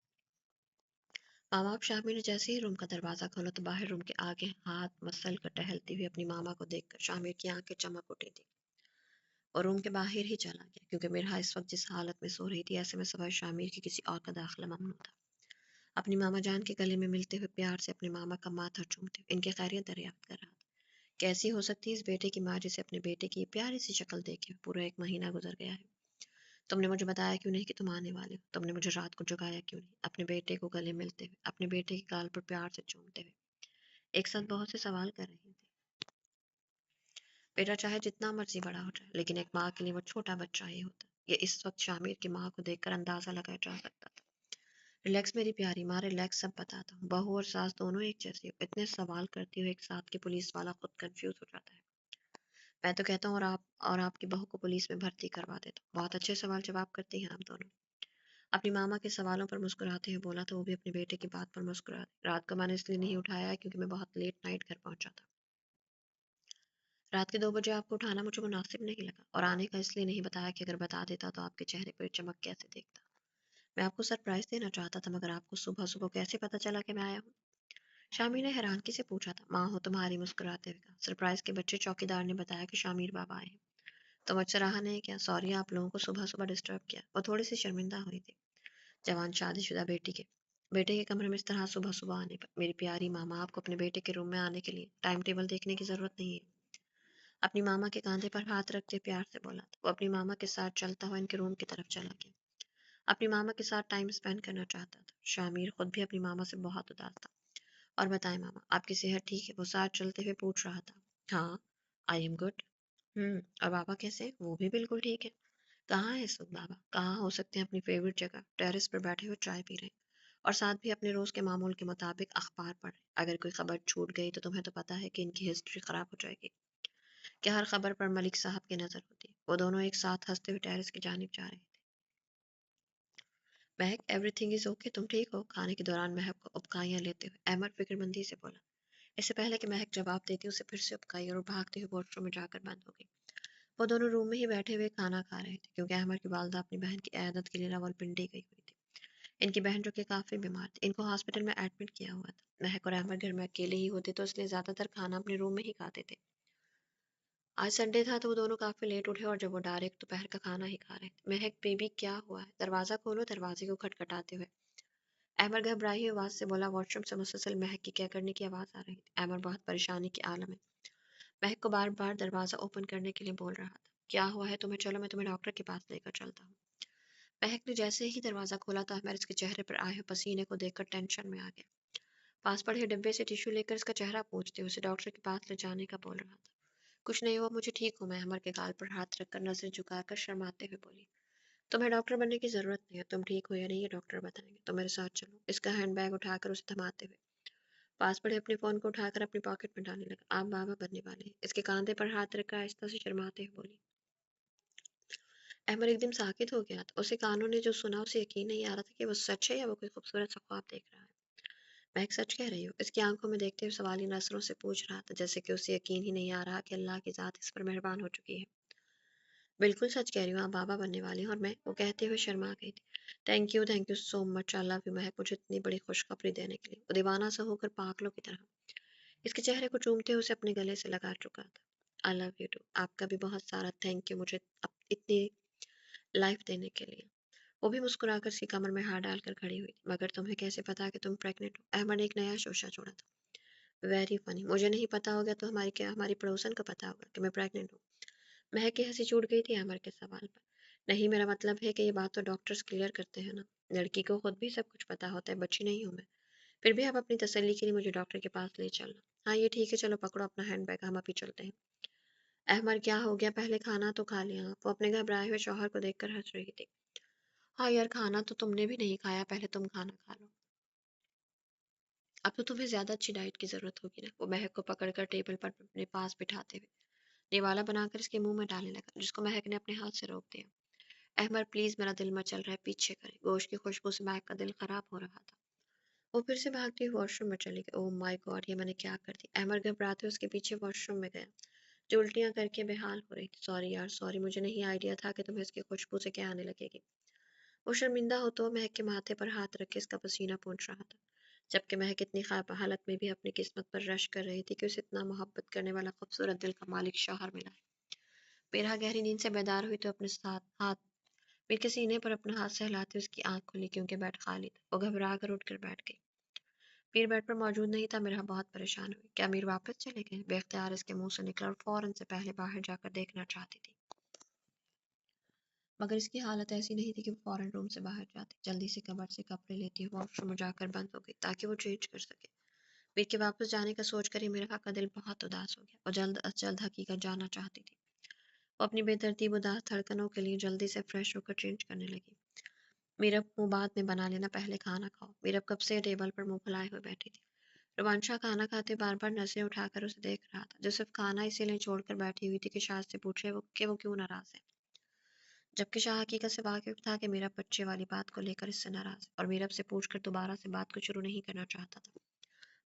ماما اب شامر نے جیسے ہی روم کا دروازہ کھولا تو باہر روم کے آگے ہاتھ مسل کر ٹہلتی ہوئی اپنی ماما کو دیکھ کر شامر کی آنکھیں چمک اٹھی تھی اور روم کے باہر ہی چلا گیا، کیونکہ مرہا اس وقت جس حالت میں سو رہی تھی ایسے میں سوائے شامر کی کسی اور کا داخلہ ممنوع تھا۔ اپنی ماما جان کے گلے میں ملتے ہوئے پیار سے اپنے ماما کا ماتھا چومتے ہوئے ان کی خیریت دریافت کر رہا تھا۔ کیسی ہو سکتی ہے اس بیٹے کی ماں جسے اپنے بیٹے کی پیاری سی شکل دیکھے پورا 1 مہینہ گزر گیا ہے؟ تم نے مجھے بتایا کیوں نہیں کہ تم آنے والے ہو؟ تم نے مجھے رات کو جگایا کیوں نہیں؟ اپنے بیٹے کو گلے ملتے ہوئے اپنے بیٹے کے گال پر پیار سے چومتے ہوئے ایک ساتھ بہت سے سوال کر رہی تھی۔ بیٹا چاہے جتنا مرضی بڑا ہو جائے لیکن ایک ماں کے لیے وہ چھوٹا بچہ ہی ہوتا ہے، یہ اس وقت شامر کی ماں کو دیکھ کر اندازہ لگایا جا سکتا تھا۔ ریلیکس میری پیاری ماں، ریلیکس، سب بتاتا ہوں۔ بہو اور ساس دونوں ایک جیسی ہو، اتنے سوال کرتی ہو ایک ساتھ کہ پولیس والا خود کنفیوز ہو جاتا ہے۔ میں تو کہتا ہوں اور آپ کی بہو کو پولیس میں بھرتی کروا دیتا ہوں، بہت اچھے سوال جواب کرتی ہیں آپ دونوں۔ اپنی ماما کے سوالوں پر مسکراتے ہوئے بولا تو وہ بھی اپنے بیٹے کی بات پر مسکرا دی۔ رات کو میں نے اس لیے نہیں اٹھایا کیونکہ میں بہت لیٹ نائٹ گھر پہنچا تھا۔ رات کے 2 بجے آپ کو اٹھانا مجھے مناسب نہیں لگا، اور آنے کا اس لیے نہیں بتایا کہ اگر بتا دیتا تو آپ کے چہرے پر چمک کیسے دیکھتا۔ میں آپ کو سرپرائز دینا چاہتا تھا، مگر آپ کو صبح صبح کیسے پتا چلا کہ میں آیا ہوں؟ شامیر نے حیرانگی سے پوچھا تھا۔ ماں ہو تمہاری، مسکراتے ہوئے کہا۔ سرپرائز کے بچے چوکیدار نے بتایا کہ شامیر بابا آئے ہیں۔ تو مجھ سے رہا نہیں کیا؟ سوری آپ لوگوں کو صبح صبح ڈسٹرب کیا۔ وہ تھوڑی سی شرمندہ ہوئی تھی۔ جوان شادی شدہ بیٹے کے کمرے میں اس طرح صبح صبح آنے پر میری پیاری ماما، آپ کو اپنے بیٹے کے روم میں آنے کے لیے ٹائم ٹیبل دیکھنے کی ضرورت نہیں ہے۔ اپنی ماما کے کاندھے پر ہاتھ رکھتے پیار سے بولا تھا۔ وہ اپنی ماما کے ساتھ چلتا ہوا ان کے روم کی طرف چلا گیا، اپنی ماما کے ساتھ ٹائم اسپینڈ کرنا چاہتا تھا۔ شامیر خود بھی اپنی ماما سے بہت اداس تھا۔ اور بتائیں ماما، آپ کی صحت ٹھیک ہے؟ وہ ساتھ چلتے ہوئے پوچھ رہا تھا۔ ہاں، آئی ایم گڈ۔ اور بابا کیسے ہیں؟ وہ بھی بالکل ٹھیک ہے۔ کہاں ہے اس وقت بابا؟ کہاں ہو سکتے ہیں؟ اپنی فیوریٹ جگہ ٹیرس پر بیٹھے ہوئے چائے پی رہے ہیں، اور ساتھ بھی اپنے روز کے معمول کے مطابق اخبار پڑھ رہے ہیں۔ اگر کوئی خبر چھوٹ گئی تو تمہیں تو پتہ ہے کہ ان کی ہسٹری خراب ہو جائے گی، کہ ہر خبر پر ملک صاحب کی نظر ہوتی ہے۔ وہ دونوں ایک ساتھ ہنستے ہوئے ٹیرس کی جانب جا رہے تھے۔ مہک، ایوری تھنگ از اوکے، تم ٹھیک ہو؟ کھانے کے دوران مہک کو ابکائیاں لیتے ہوئے احمد فکر مندی سے بولا۔ اس سے پہلے کہ مہک جواب دیتی اسے پھر سے ابکائی اور وہ بھاگتے ہوئے واش روم میں جا کر بند ہو گئی۔ وہ دونوں روم میں ہی بیٹھے ہوئے کھانا کھا رہے تھے، کیونکہ احمد کی والدہ اپنی بہن کی عیادت کے لیے راولپنڈی گئی ہوئی تھی۔ ان کی بہن جو کہ کافی بیمار تھی، ان کو ہاسپٹل میں ایڈمٹ کیا ہوا تھا۔ مہک اور احمد گھر میں اکیلے ہی ہوتے تو اس لیے زیادہ تر کھانا اپنے روم میں ہی کھاتے تھے۔ آج سنڈے تھا تو وہ دونوں کافی لیٹ اٹھے اور جب وہ ڈائریکٹ دوپہر کا کھانا ہی کھا رہے تھے۔ مہک، بیبی کیا ہوا ہے؟ دروازہ کھولو، دروازے کو کھٹکھٹاتے ہوئے احمد گھبرائی ہوئی آواز سے بولا۔ واش روم سے مسلسل مہک کی کیا کرنے کی آواز آ رہی تھی۔ احمد بہت پریشانی کے عالم میں مہک کو بار بار دروازہ اوپن کرنے کے لیے بول رہا تھا۔ کیا ہوا ہے تمہیں؟ چلو میں تمہیں ڈاکٹر کے پاس لے کر چلتا ہوں۔ महक ने जैसे ही दरवाजा खोला तो अहमद इसके चेहरे पर आए हुए पसीने को देखकर टेंशन में आ गया। पास पड़े डिब्बे से टिश्यू लेकर इसका चेहरा पोंछते हुए उसे डॉक्टर के पास ले जाने का बोल रहा था। कुछ नहीं हुआ, मुझे ठीक हूँ, मैं अहमद के गाल पर हाथ रखकर नजर झुकाकर शर्माते हुए बोली। तुम्हें डॉक्टर बनने की जरूरत नहीं है, तुम ठीक हो या नहीं ये डॉक्टर बताएंगे, तो मेरे साथ चलो। इसका हैंड बैग उठाकर उसे थमाते हुए पास पड़े अपने फोन को उठाकर अपनी पॉकेट में डालने लगा। आप बाबा बनने वाले हैं, इसके कांधे पर हाथ रखकर आहिस्ता से शर्माते हुए बोली। अहमद एकदम साकित हो गया था। उसे कानों ने जो सुना उसे यकीन नहीं आ रहा था कि वो सच है या वो कोई खूबसूरत सा ख्वाब देख रहा है। मैं एक सच कह रही हूँ, इसकी आंखों में देखते हुए सवाली नजरों से पूछ रहा था, जैसे कि उसे यकीन ही नहीं आ रहा कि अल्लाह की जात इस पर मेहरबान हो चुकी है। बिल्कुल सच कह रही हूँ, आप बाबा बनने वाले हैं। और मैं, वो कहते हुए शर्मा गई थी। Thank you so much, I love you महक, मुझे इतनी बड़ी खुशखबरी देने के लिए। वो दीवाना सा होकर पागलों की तरह इसके चेहरे को चूमते हुए उसे अपने गले से लगा चुका था। आई लव यू टू, आपका भी बहुत सारा थैंक यू मुझे इतनी लाइफ देने के लिए। वो भी मुस्कुराकर उसकी कमर में हाथ डालकर खड़ी हुई। मगर तुम्हें कैसे पता कि तुम प्रेग्नेंट हो? अहमद ने एक नया शोशा छोड़ा था। वेरी फनी, मुझे नहीं पता होगा तो हमारी क्या, हमारी पड़ोसन को पता होगा कि मैं प्रेग्नेंट हूँ? महक की हंसी छूट गई थी अमर के सवाल पर। नहीं, मेरा मतलब है कि ये बात तो डॉक्टर्स क्लियर करते हैं ना। लड़की को खुद भी सब कुछ पता होता है, बच्ची नहीं हूँ मैं। फिर भी आप अपनी तसल्ली के लिए मुझे डॉक्टर के पास ले चलना। हाँ ये ठीक है, चलो पकड़ो अपना हैंड बैग, हम अभी चलते हैं। अहमद, क्या हो गया? पहले खाना तो खा लिया। वो अपने घबराए हुए शौहर को देखकर हंस रही थी। हाँ यार, खाना तो तुमने भी नहीं खाया, पहले तुम खाना खा लो। अब तो तुम्हें ज्यादा अच्छी डाइट की जरूरत होगी ना। वो महक को पकड़कर टेबल पर अपने पास बिठाते हुए निवाला बनाकर इसके मुंह में डालने लगा, जिसको महक ने अपने हाथ से रोक दिया। अहमद प्लीज, मेरा दिल मचल रहा है, पीछे करें। गोश्त की खुशबू से महक का दिल खराब हो रहा था। वो फिर से भागती हुई वॉशरूम में चली गई। ओह माय गॉड, ये मैंने क्या कर दी? अहमद घबराते हुए उसके पीछे वॉशरूम में गया, जो उल्टियां करके बेहाल हो रही थी। सॉरी यार सॉरी, मुझे नहीं आइडिया था कि तुम्हें इसकी खुशबू से क्या आने लगेगी। वो शर्मिंदा होते हुए महक के माथे पर हाथ रख के इसका पसीना पोंछ रहा था, जबकि महक इतनी खराब हालत में भी अपनी किस्मत पर रश कर रही थी कि उसे इतना मोहब्बत करने वाला खूबसूरत दिल का मालिक शौहर मिला है। बेरहा गहरी नींद से बेदार हुई तो अपने साथ हाथ मीर के सीने पर अपना हाथ सहलाते उसकी आंख खुली, क्योंकि बेड खाली था। वो घबरा कर उठकर बैठ गई। मीर बेड पर मौजूद नहीं था। मेरा बहुत परेशान हुई। क्या मीर वापस चले गए? बेख्तियार इसके मुंह से निकला और फौरन से पहले बाहर जाकर देखना चाहती थी, मगर इसकी हालत ऐसी नहीं थी कि वो फौरन रूम से बाहर जाती। जल्दी से कबर्ड से कपड़े लेती हुई वॉशरूम में जाकर बंद हो गई ताकि वो चेंज कर सके। मीर के वापस जाने का सोचकर ही मेरा का दिल बहुत उदास हो गया और जल्द अज जल्द हकीकत जानना चाहती थी। वो अपनी बेतरतीब उदास धड़कनों के लिए जल्दी से फ्रेश होकर चेंज करने लगी। मीरब, मुंह बाद में बना लेना, पहले खाना खाओ। मीरब कब से टेबल पर मुंह फुलाए हुए बैठी थी। रोमांशा खाना खाते बार बार नजरें उठाकर उसे देख रहा था, जो सिर्फ खाना इसीलिए छोड़कर बैठी हुई थी कि शायद से पूछे वो क्यों नाराज है। जबकि शाह हकीकत से वाकिफ था कि मीरब बच्चे वाली बात को लेकर इससे नाराज है और मीरब से पूछकर दोबारा से बात को शुरू नहीं करना चाहता था।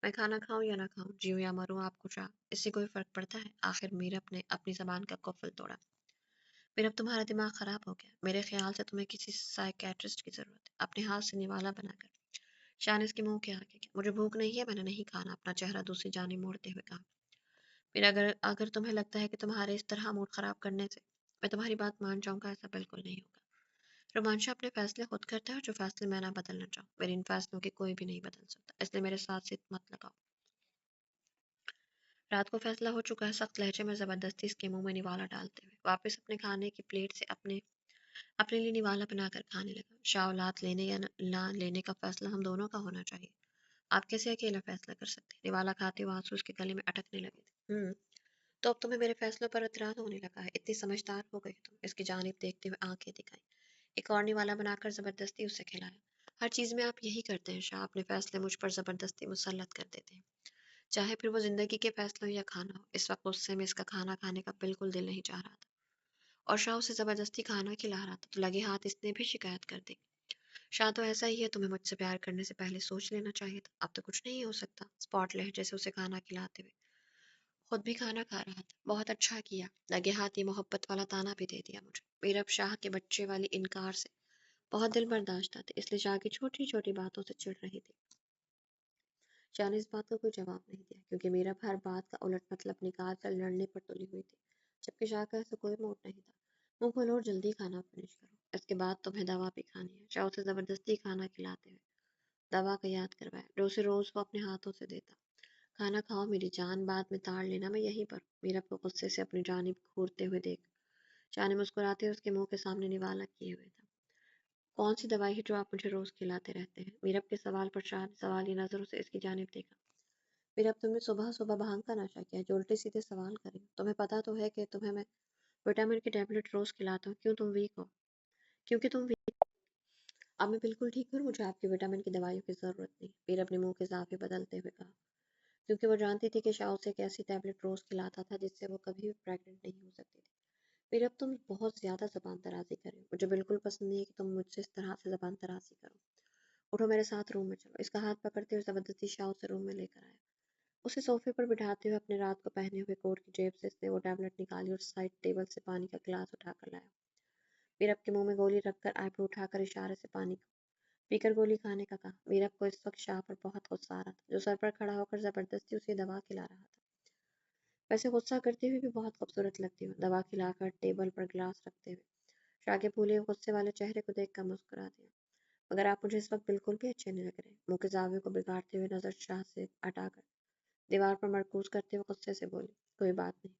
मैं खाना खाऊं या ना खाऊं, जीऊं या मरूं, आपको क्या, इससे कोई फर्क पड़ता है? आखिर मीरब ने अपनी जबान का कुफल तोड़ा। मीरब, तुम्हारा दिमाग खराब हो गया। मेरे ख्याल से तुम्हें किसी साइकेट्रिस्ट की जरूरत है। अपने हाथ से निवाला बनाकर शानिस के मुंह के आगे क्या, मुझे भूख नहीं है, मैंने नहीं खाना, अपना चेहरा दूसरी जानिब मोड़ते हुए कहा। फिर अगर अगर तुम्हें लगता है कि तुम्हारे इस तरह मूड खराब करने से मैं तुम्हारी बात मान जाऊंगा, ऐसा बिल्कुल नहीं होगा। रोमांशा अपने फैसले खुद करता है, जो फैसले मैं ना बदलना चाहूँ मेरे इन फैसलों के कोई भी नहीं बदल सकता, इसलिए मेरे साथ से मत लगाओ। रात को फैसला हो चुका है, सख्त लहजे में जबरदस्ती इसके मुंह में निवाला डालते हुए वापस अपने खाने की प्लेट से अपने अपने लिए निवाला बनाकर खाने लगा। शाह औलाद लेने या ना लेने का फैसला हम दोनों का होना चाहिए। आप कैसे अकेला फैसला कर सकते हैं? निवाला खाते हुए आंसू उसके गले में अटकने लगे थे। तो अब तुम्हें मेरे फैसलों पर एतराज होने लगा है? इतनी समझदार हो गई तुम? इसकी जानिब देखते हुए आंखें दिखाई। एक और निवाला बनाकर जबरदस्ती उसे खिलाया। हर चीज में आप यही करते हैं शाह, अपने फैसले मुझ पर जबरदस्ती मुसल्लत कर देते हैं, चाहे फिर वो जिंदगी के फैसले हो या खाना हो। इस वक्त गुस्से में इसका खाना खाने का बिल्कुल दिल नहीं चाह रहा था और शाह उसे जबरदस्ती खाना खिला रहा था, तो लगे हाथ इसने भी शिकायत कर दी। शाह तो ऐसा ही है, तुम्हें मुझसे प्यार करने से पहले सोच लेना चाहिए था। अब तो कुछ नहीं हो सकता। स्पॉट लहजे से उसे खाना खिलाते हुए खुद भी खाना खा रहा था। बहुत अच्छा किया, लगे हाथ ये मोहब्बत वाला ताना भी दे दिया मुझे। मीरब शाह के बच्चे वाली इनकार से बहुत दिल बर्दाश्त थे, इसलिए शाह की छोटी छोटी बातों से चिढ़ रही थी। शाह ने इस बात का कोई जवाब नहीं दिया, क्योंकि मीरब हर बात का उलट मतलब निकाल कर लड़ने पर तुली हुई थी, जबकि शाह का ऐसा कोई मूड नहीं था। मुंह खोलो और जल्दी खाना फिनिश करो, इसके बाद तुम्हें दवा भी खानी है। शाह उसे जबरदस्ती खाना खिलाते हुए दवा का याद करवाया, जो उसे रोज वो अपने हाथों से देता। खाना खाओ मेरी जान, बाद में ताड़ लेना, मैं यहीं पर। मीरब को गुस्से से अपनी जानिब घूरते हुए देख शाह ने मुस्कुराते हुए उसके मुंह के सामने निवाला किए हुए था। कौन सी दवाई है जो आप मुझे रोज खिलाते रहते हैं? मीरब के सवाल पर शाह ने सवालिया नजरों से इसकी जानिब देखा। मीरब, तुमने सुबह सुबह भांग का नशा किया है जो उल्टे सीधे सवाल करें। तुम्हें पता तो है कि तुम्हें मैं विटामिन की टैबलेट रोज खिलाता हूँ। क्यों तुम वीक हो? क्योंकि तुम वीक। अब मैं बिल्कुल ठीक हूँ, मुझे आपकी विटामिन की दवाइयों की जरूरत नहीं। मीरब ने मुंह के साफे बदलते हुए कहा। क्योंकि वो जानती थी कि शाह उसे एक ऐसी टैबलेट रोज खिलाता था जिससे वो कभी भी प्रेग्नेंट नहीं हो सकती थी। फिर अब तुम बहुत ज्यादा जबान दराजी कर रहे हो। मुझे बिल्कुल पसंद नहीं है कि तुम मुझसे इस तरह से जबान दराजी करो। उठो, मेरे साथ रूम में चलो। इसका हाथ पकड़ते हुए जबरदस्ती शाह उसे रूम में लेकर आया। उसे सोफे पर बिठाते हुए अपने रात को पहने हुए कोट की जेब से इसने वो टैबलेट निकाली और साइड टेबल से पानी का गिलास उठाकर लाया। मीरब के मुंह में गोली रखकर आईब्रो उठाकर इशारे से पानी पीकर गोली खाने का कहा। मीरब को इस वक्त शाह पर बहुत गुस्सा आ रहा था, जो सर पर खड़ा होकर जबरदस्ती उसे दवा खिला रहा था। वैसे गुस्सा करते हुए भी बहुत खूबसूरत लगती हो। दवा खिलाकर टेबल पर गिलास रखते हुए शाह के फूले हुए गुस्से वाले चेहरे को देखकर मुस्कुरा दिया। मगर आप मुझे इस वक्त बिल्कुल भी अच्छे नहीं लग रहे। मुंह के जावे को बिगाड़ते हुए नजर शाह से हटाकर दीवार पर मरकूज करते हुए गुस्से से बोली। कोई बात नहीं,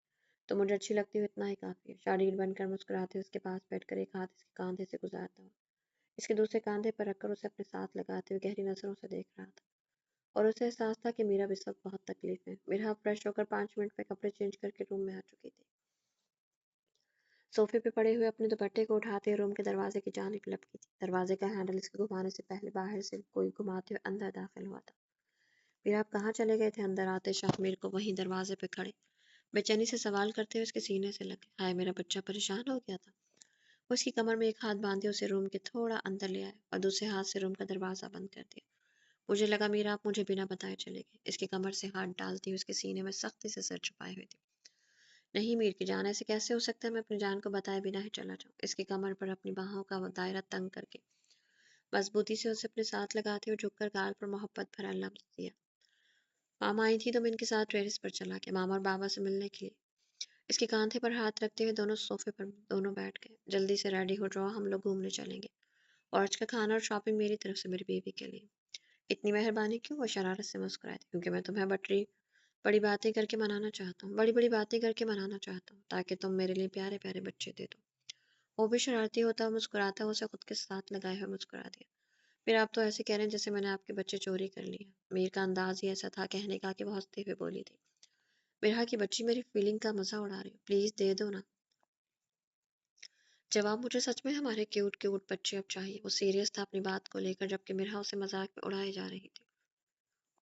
तो मुझे अच्छी लगती हो इतना ही काफी है। शाह रीढ़ बनकर मुस्कुराते हुए उसके पास बैठकर एक हाथ इसके कांधे से गुजारता हुआ इसके दूसरे कांधे पर रखकर उसे अपने साथ लगाते हुए गहरी नजरों से देख रहा था। और उसे एहसास था कि मीरा इस वक्त बहुत तकलीफ में। मीरा फ्रेश होकर 5 मिनट में कपड़े चेंज करके रूम में आ चुकी थी। सोफे पे पड़े हुए अपने दुपट्टे को उठाते हुए रूम के दरवाजे की जानिब लपकी थी। दरवाजे का हैंडल इसके घुमाने से पहले बाहर से कोई घुमाते हुए अंदर दाखिल हुआ था। फिर आप कहाँ चले गए थे? अंदर आते शाहमीर को वहीं दरवाजे पे खड़े बेचैनी से सवाल करते हुए उसके सीने से लगे। हाय, मेरा बच्चा परेशान हो गया था। वो उसकी कमर में एक हाथ बांधे उसे रूम के थोड़ा अंदर ले आए और दूसरे हाथ से रूम का दरवाजा बंद कर दिया। मुझे लगा मीरा आप मुझे बिना बताए चले गए। इसकी कमर से हाथ डालती हुई उसके सीने में सख्ती से सर छुपाए हुए थी। नहीं मीर की जान, ऐसे कैसे हो सकता है? मैं अपनी जान को बताए बिना ही चला जाऊं। इसकी कमर पर अपनी बाहों का वो दायरा तंग करके मजबूती से उसे अपने साथ लगाते हुए झुककर गाल पर मोहब्बत भरा लफ्ज दिया। मामा आई थी तो मैं इनके साथ टेरेस पर चला गया, मामा और बाबा से मिलने के लिए। इसके कांधे पर हाथ रखते हुए दोनों सोफे पर दोनों बैठ गए। जल्दी से रेडी हो जाओ, हम लोग घूमने चलेंगे। और आज का खाना और शॉपिंग मेरी तरफ से मेरी बीवी के लिए। इतनी मेहरबानी क्यों? वो शरारत से मुस्कुराए थे। क्योंकि मैं तुम्हें बड़ी बड़ी बातें करके मनाना चाहता हूँ, बड़ी बड़ी बातें करके मनाना चाहता हूँ, ताकि तुम मेरे लिए प्यारे प्यारे बच्चे दे दो। वो भी शरारती होता हुआ मुस्कुराता हुआ उसे खुद के साथ लगाए हुए मुस्कुरा दिया। फिर आप तो ऐसे कह रहे हैं जैसे मैंने आपके बच्चे चोरी कर लिए। मीर का अंदाज ही ऐसा था कहने का कि वो हंसते हुए बोली थी। मेरा की बच्ची मेरी फीलिंग का मजा उड़ा रही हो, प्लीज दे दो ना। जवाब मुझे सच में हमारे क्यूट क्यूट बच्चे अब चाहिए। वो सीरियस था अपनी बात को लेकर, जबकि मिरहा उसे मजाक में उड़ाई जा रही थी।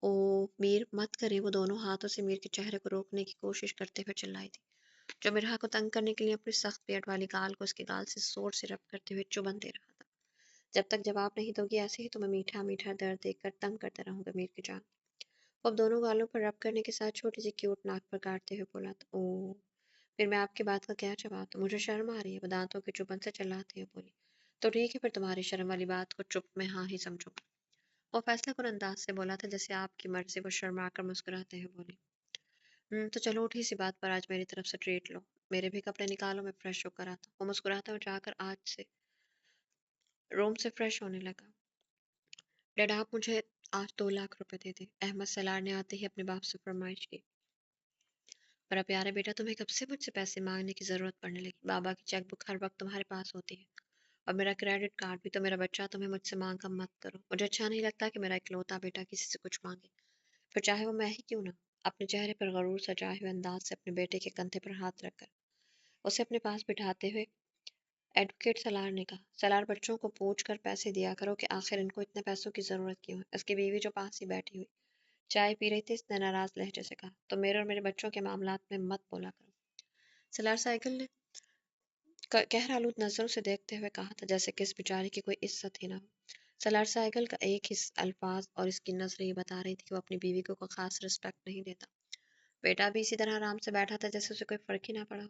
ओ मीर मत करे, वो दोनों हाथों से मीर के चेहरे को रोकने की कोशिश करते हुए चिल्लाई थी, जो मिरहा को तंग करने के लिए अपनी सख्त पेट वाली गाल को उसके गाल से जोर से रब करते हुए चुभन दे रहा था। जब तक जवाब नहीं दोगी ऐसे ही तुम्हें मीठा मीठा दर्द देकर तंग करता रहूंगा मीर की जान। वो अब दोनों गालों पर रब करने के साथ छोटी सी क्यूट नाक पर काटते हुए बोला था। ओ फिर मैं आपकी बात का क्या जवाब दूं? मुझे शर्म आ रही है, वो दांतों की चुभन से चिल्लाती हुए बोली। तो ठीक है, फिर तुम्हारी शर्म वाली बात को चुप में हाँ ही समझूंगा। वो फैसला कुन अंदाज से बोला था जैसे आपकी मर्जी। वो शर्मा कर मुस्कुराते हुए बोली। तो चलो उठी सी बात पर आज मेरी तरफ से ट्रीट लो। मेरे भी कपड़े निकालो, मैं फ्रेश होकर आता हूँ। वो मुस्कुराता हुआ जाकर आज से रूम से फ्रेश होने लगा। डैड, आप मुझे आज 2 लाख रुपए दे दें। अहमद सलार ने आते ही अपने बाप से फरमाइश की। मेरा प्यारे बेटा, तुम्हें कब से मुझसे पैसे मांगने की जरूरत पड़ने लगी? बाबा की चेकबुक हर वक्त तुम्हारे पास होती है, और मेरा क्रेडिट कार्ड भी। तो मेरा बच्चा, तुम्हें मुझसे मांग कम मत करो। मुझे अच्छा नहीं लगता कि मेरा इकलौता बेटा किसी से कुछ मांगे, फिर चाहे वो मैं ही क्यों ना। अपने चेहरे पर गरूर सजाए हुए अंदाज से अपने बेटे के कंधे पर हाथ रखकर उसे अपने पास बिठाते हुए एडवोकेट सलार ने कहा। सलार, बच्चों को पूछ कर पैसे दिया करो कि आखिर इनको इतने पैसों की जरूरत क्यों है। उसकी बीवी जो पास ही बैठी हुई चाय पी रही थी, इसने नाराज लहजे से कहा। तो मेरे और मेरे बच्चों के मामलात में मत बोला करो। सलार साइकिल ने गहरा आलूद नजरों से देखते हुए कहा था, जैसे कि इस बेचारी की कोई इज्जत ही ना हो। सलार साइकिल का एक ही अल्फाज और इसकी नजरें ये बता रही थी कि वो अपनी बीवी को कोई खास रिस्पेक्ट नहीं देता। बेटा भी इसी तरह आराम से बैठा था जैसे उसे कोई फर्क ही ना पड़ा हो।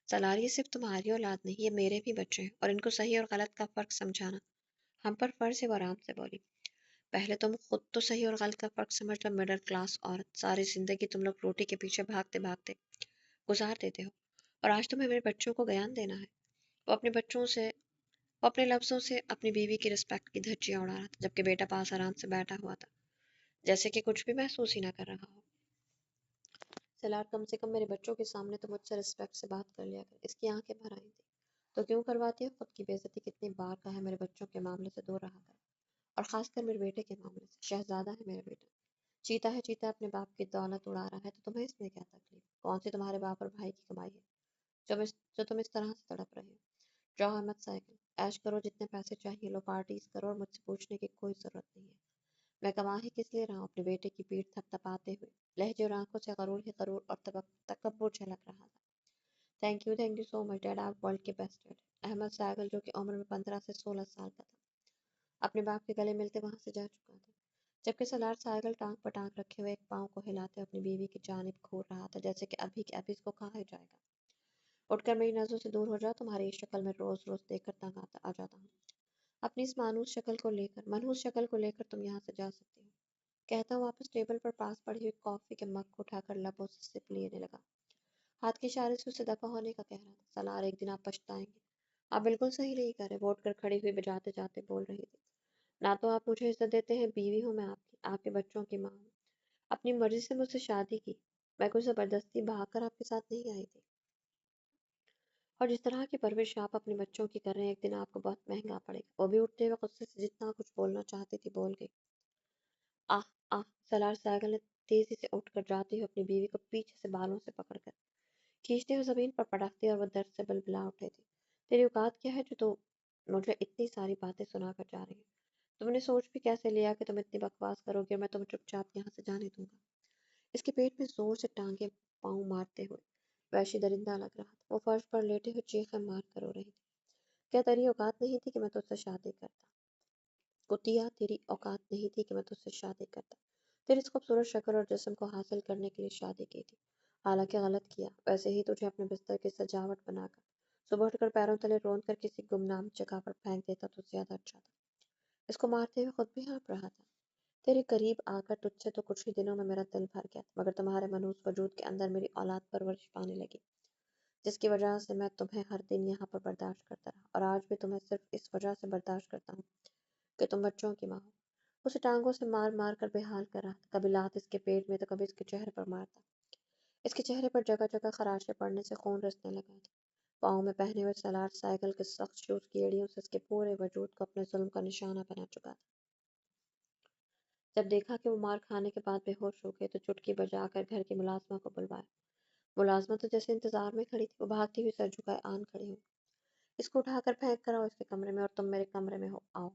सलार, ये सिर्फ तुम्हारी औलाद नहीं, ये मेरे भी बच्चे हैं, और इनको सही और गलत का फर्क समझाना हम पर फर्ज है। वो आराम से बोली। पहले तुम खुद तो सही और गलत का फर्क समझ लो। मिडिल क्लास औरत, सारी जिंदगी तुम लोग रोटी के पीछे भागते भागते गुजार देते हो, और आज तुम्हें मेरे बच्चों को ज्ञान देना है। वो अपने बच्चों से वो अपने लफ्जों से अपनी बीवी की रिस्पेक्ट की धज्जियां उड़ा रहा था, जबकि बेटा पास आराम से बैठा हुआ था जैसे कि कुछ भी महसूस ही ना कर रहा हो। सलार, कम से कम मेरे बच्चों के सामने तो मुझसे रिस्पेक्ट से बात कर लिया कर। इसकी आंखें भर आई थी। تو کیوں کرواتی ہو؟ خود کی بے عزتی کتنی بار کا ہے میرے بچوں کے معاملے سے دور رہا کر، اور خاص کر میرے بیٹے کے معاملے سے۔ شہزادہ ہے میرا بیٹا، چیتا ہے، چیتا اپنے باپ کی دولت اڑا رہا ہے، تو تمہیں اس میں کیا تکلیف؟ کون سی تمہارے باپ اور بھائی کی کمائی ہے جو تم اس طرح سے تڑپ رہے ہو؟ جاؤ احمد سائیکل ایش کرو، جتنے پیسے چاہیے لو، پارٹیز کرو، اور مجھ سے پوچھنے کی کوئی ضرورت نہیں ہے میں کما ہی کس لیے رہا ہوں۔ اپنے بیٹے کی پیٹھ تھپ تھپاتے ہوئے لہجے اور آنکھوں سے غرور ہی غرور اور تکبر جھلک رہا تھا۔ Thank you so much dad, آپ ورلڈ کے بیسٹ ڈیڈ۔ احمد سائیکل جو کہ عمر میں 15 سے 16 سال کا تھا، اپنے باپ کے گلے ملتے وہاں سے جا چکا تھا، جبکہ سالار سائیکل ٹانگ پر ٹانگ رکھے ہوئے ایک پاؤں کو ہلاتے اپنی بیوی کی جانب گھور رہا تھا، جیسے کہ ابھی کے ابھی اس کو کہا جائے گا اٹھ کر میری نظروں سے دور ہو جاؤ، تمہاری اس شکل میں روز روز دیکھ کر تنگ آ جاتا ہوں۔ اپنی اس منحوس شکل کو لے کر تم یہاں سے جا سکتی ہو، کہتا ہوں واپس ٹیبل پر پاس پڑی ہوئی کافی کے مگ کو اٹھا کر لبوں سے سپ لینے لگا، ہاتھ کے اشارے سے اسے دفع ہونے کا کہہ رہا تھا۔ سالار، ایک دن آپ پچھتائیں گے، آپ بالکل صحیح نہیں کر رہے، وہ اٹھ کر کھڑی ہوئی بجاتے جاتے بول رہی تھی۔ نہ تو آپ مجھے عزت دیتے ہیں، بیوی ہوں میں آپ کے بچوں کی ماں ہوں، اپنی مرضی سے مجھ سے شادی کی، میں کوئی زبردستی بھاگ کر آپ کے ساتھ نہیں آئی تھی، اور جس طرح کی پرورش آپ اپنے بچوں کی کر رہے ہیں ایک دن آپ کو بہت مہنگا پڑے گا۔ وہ بھی اٹھتے ہوئے غصے سے جتنا کچھ بولنا چاہتی تھی بول گئی۔ آہ آہ سالار سائیکل نے تیزی سے اٹھ کر جاتی ہوئی اپنی بیوی کو پیچھے سے بالوں سے پکڑ کر کھینچتے ہوئے زمین پر پٹک دیا، اور وہ درد سے بلبلا اٹھے تھے۔ تیری اوقات کیا ہے جو تو مجھے اتنی ساری باتیں سنا کر جا رہی ہے؟ تم نے سوچ بھی کیسے لیا کہ تم اتنی بکواس کرو گے اور میں تمہیں چپ چاپ یہاں سے جانے دوں گا؟ اس کے پیٹ میں زور سے ٹانگیں پاؤں مارتے ہوئے وحشی درندہ لگ رہا تھا۔ وہ فرش پر لیٹے ہوئے چیخیں مار کر رو رہی تھی۔ کیا تیری اوقات نہیں تھی کہ میں تجھ سے شادی کرتا؟ کتیا، تیری اوقات نہیں تھی کہ میں تجھ سے شادی کرتا؟ تیری اس خوبصورت شکل اور جسم کو حاصل کرنے کے لیے شادی کی تھی، حالانکہ غلط کیا۔ ویسے ہی تجھے اپنے بستر کی سجاوٹ بنا کر صبح اٹھ کر پیروں تلے روند کر کسی گمنام جگہ پر پھینک دیتا تو زیادہ اچھا تھا۔ اس کو مارتے ہوئے خود بھی ہانپ رہا تھا۔ تیرے قریب آ کر تجھ سے تو کچھ ہی دنوں میں میرا دل بھر گیا تھا، مگر تمہارے منحوس وجود کے اندر میری اولاد پرورش پانے لگی، جس کی وجہ سے میں تمہیں ہر دن یہاں پر برداشت کرتا رہا، اور آج بھی تمہیں صرف اس وجہ سے برداشت کرتا ہوں کہ تم بچوں کی ماں ہو۔ اسے ٹانگوں سے مار مار کر بے حال کر رہا تھا، کبھی لات اس کے پیٹ میں تو کبھی اس کے چہرے پر مارتا۔ اس کے چہرے پر جگہ جگہ خراشیں پڑنے سے خون رسنے لگا تھا۔ پاؤں میں پہنے ہوئے سالار سائیکل کے سخت شوز کی ایڑیوں سے اس کے پورے وجود کو اپنے ظلم کا نشانہ بنا چکا تھا۔ جب دیکھا کہ وہ مار کھانے کے بعد بے ہوش ہو گئے تو چٹکی بجا کر گھر کی ملازمہ کو بلوایا۔ ملازمہ تو جیسے انتظار میں کھڑی تھی، وہ بھاگتی ہوئی سر جھکائے آن کھڑی ہوئی۔ اس کو اٹھا کر پھینک کر آؤ اس کے کمرے میں، اور تم میرے کمرے میں آؤ۔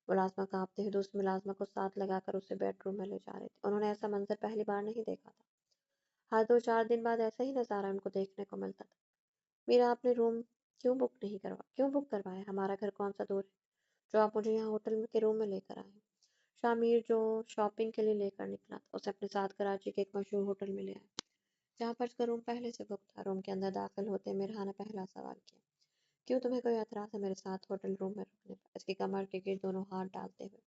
ملازمہ کانپتے ہوئے دوسری ملازمہ کو ساتھ لگا کر اسے بیڈ روم میں لے جا رہے تھے۔ انہوں نے ایسا منظر پہلی بار نہیں دیکھا تھا، ہر 2-4 دن بعد ایسا ہی نظارہ ان کو دیکھنے کو ملتا تھا۔ میرا آپ نے روم کیوں بک کروایا؟ ہمارا گھر کون سا دور ہے جو آپ مجھے یہاں ہوٹل کے روم میں لے کر آئے ہیں؟ شامیر جو شاپنگ کے لیے لے کر نکلا تھا، اسے اپنے ساتھ کراچی کے ایک مشہور ہوٹل میں لے آیا، جہاں پر اس کا روم پہلے سے بک تھا۔ روم کے اندر داخل ہوتے مرحا نے پہلا سوال کیا، کیوں تمہیں کوئی اعتراض ہے میرے ساتھ ہوٹل روم میں رکنے پر؟ اس کی کمر کے گرد دونوں ہاتھ ڈالتے ہوئے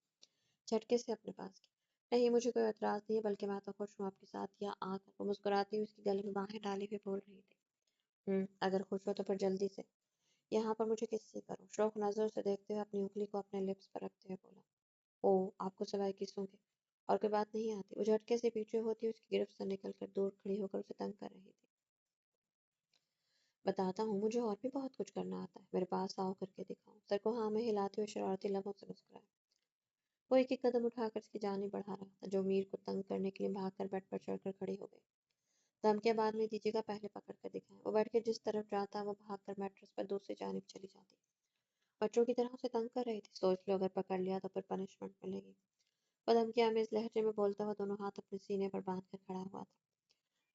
جھٹکے سے اپنے پاس کی۔ نہیں، مجھے کوئی اعتراض نہیں ہے، بلکہ میں تو خوش ہوں آپ کے ساتھ یہاں آ کر۔ وہ مسکراتی ہوئی اس کی گلے میں باہیں ڈالی ہوئے بول رہی تھی۔ اگر خوش ہو تو پھر جلدی سے یہاں پر مجھے کس سے کروں؟ شوق نظروں سے دیکھتے ہوئے اپنی انگلی کو اپنے لپس پر رکھتے ہوئے بولا۔ او، آپ کو سوائے کسوں کے اور کوئی بات نہیں آتی؟ وہ جھٹکے سے پیچھے ہوتی اس کی گرفت سے نکل کر دور کھڑی ہو کر اسے تنگ کر رہی تھی۔ بتاتا ہوں، مجھے اور بھی بہت کچھ کرنا آتا ہے، میرے پاس آؤ، کر کے دکھاؤں۔ سر کو ہاں میں ہلاتے ہوئے شرارتی لبوں سے مسکرایا۔ وہ ایک ایک قدم اٹھا کر اس کی جانب بڑھا رہا تھا، جو میر کو تنگ کرنے کے لیے بھاگ کر بیڈ پر چڑھ کر کھڑی ہو گئی۔ دھمکیاں بعد میں دیجیے گا، پہلے پکڑ کر دکھائیں۔ وہ بیٹھ کے جس طرف جاتا وہ بھاگ کر میٹرس پر دوسری جانب چلی جاتی، بچوں کی طرح اسے تنگ کر رہی تھی۔ سوچ لو اگر پکڑ لیا تو پھر پنشمنٹ ملے گی۔ وہ دھمکیاں میں اس لہجے میں بولتا ہوا دونوں ہاتھ اپنے سینے پر باندھ کر کھڑا ہوا تھا۔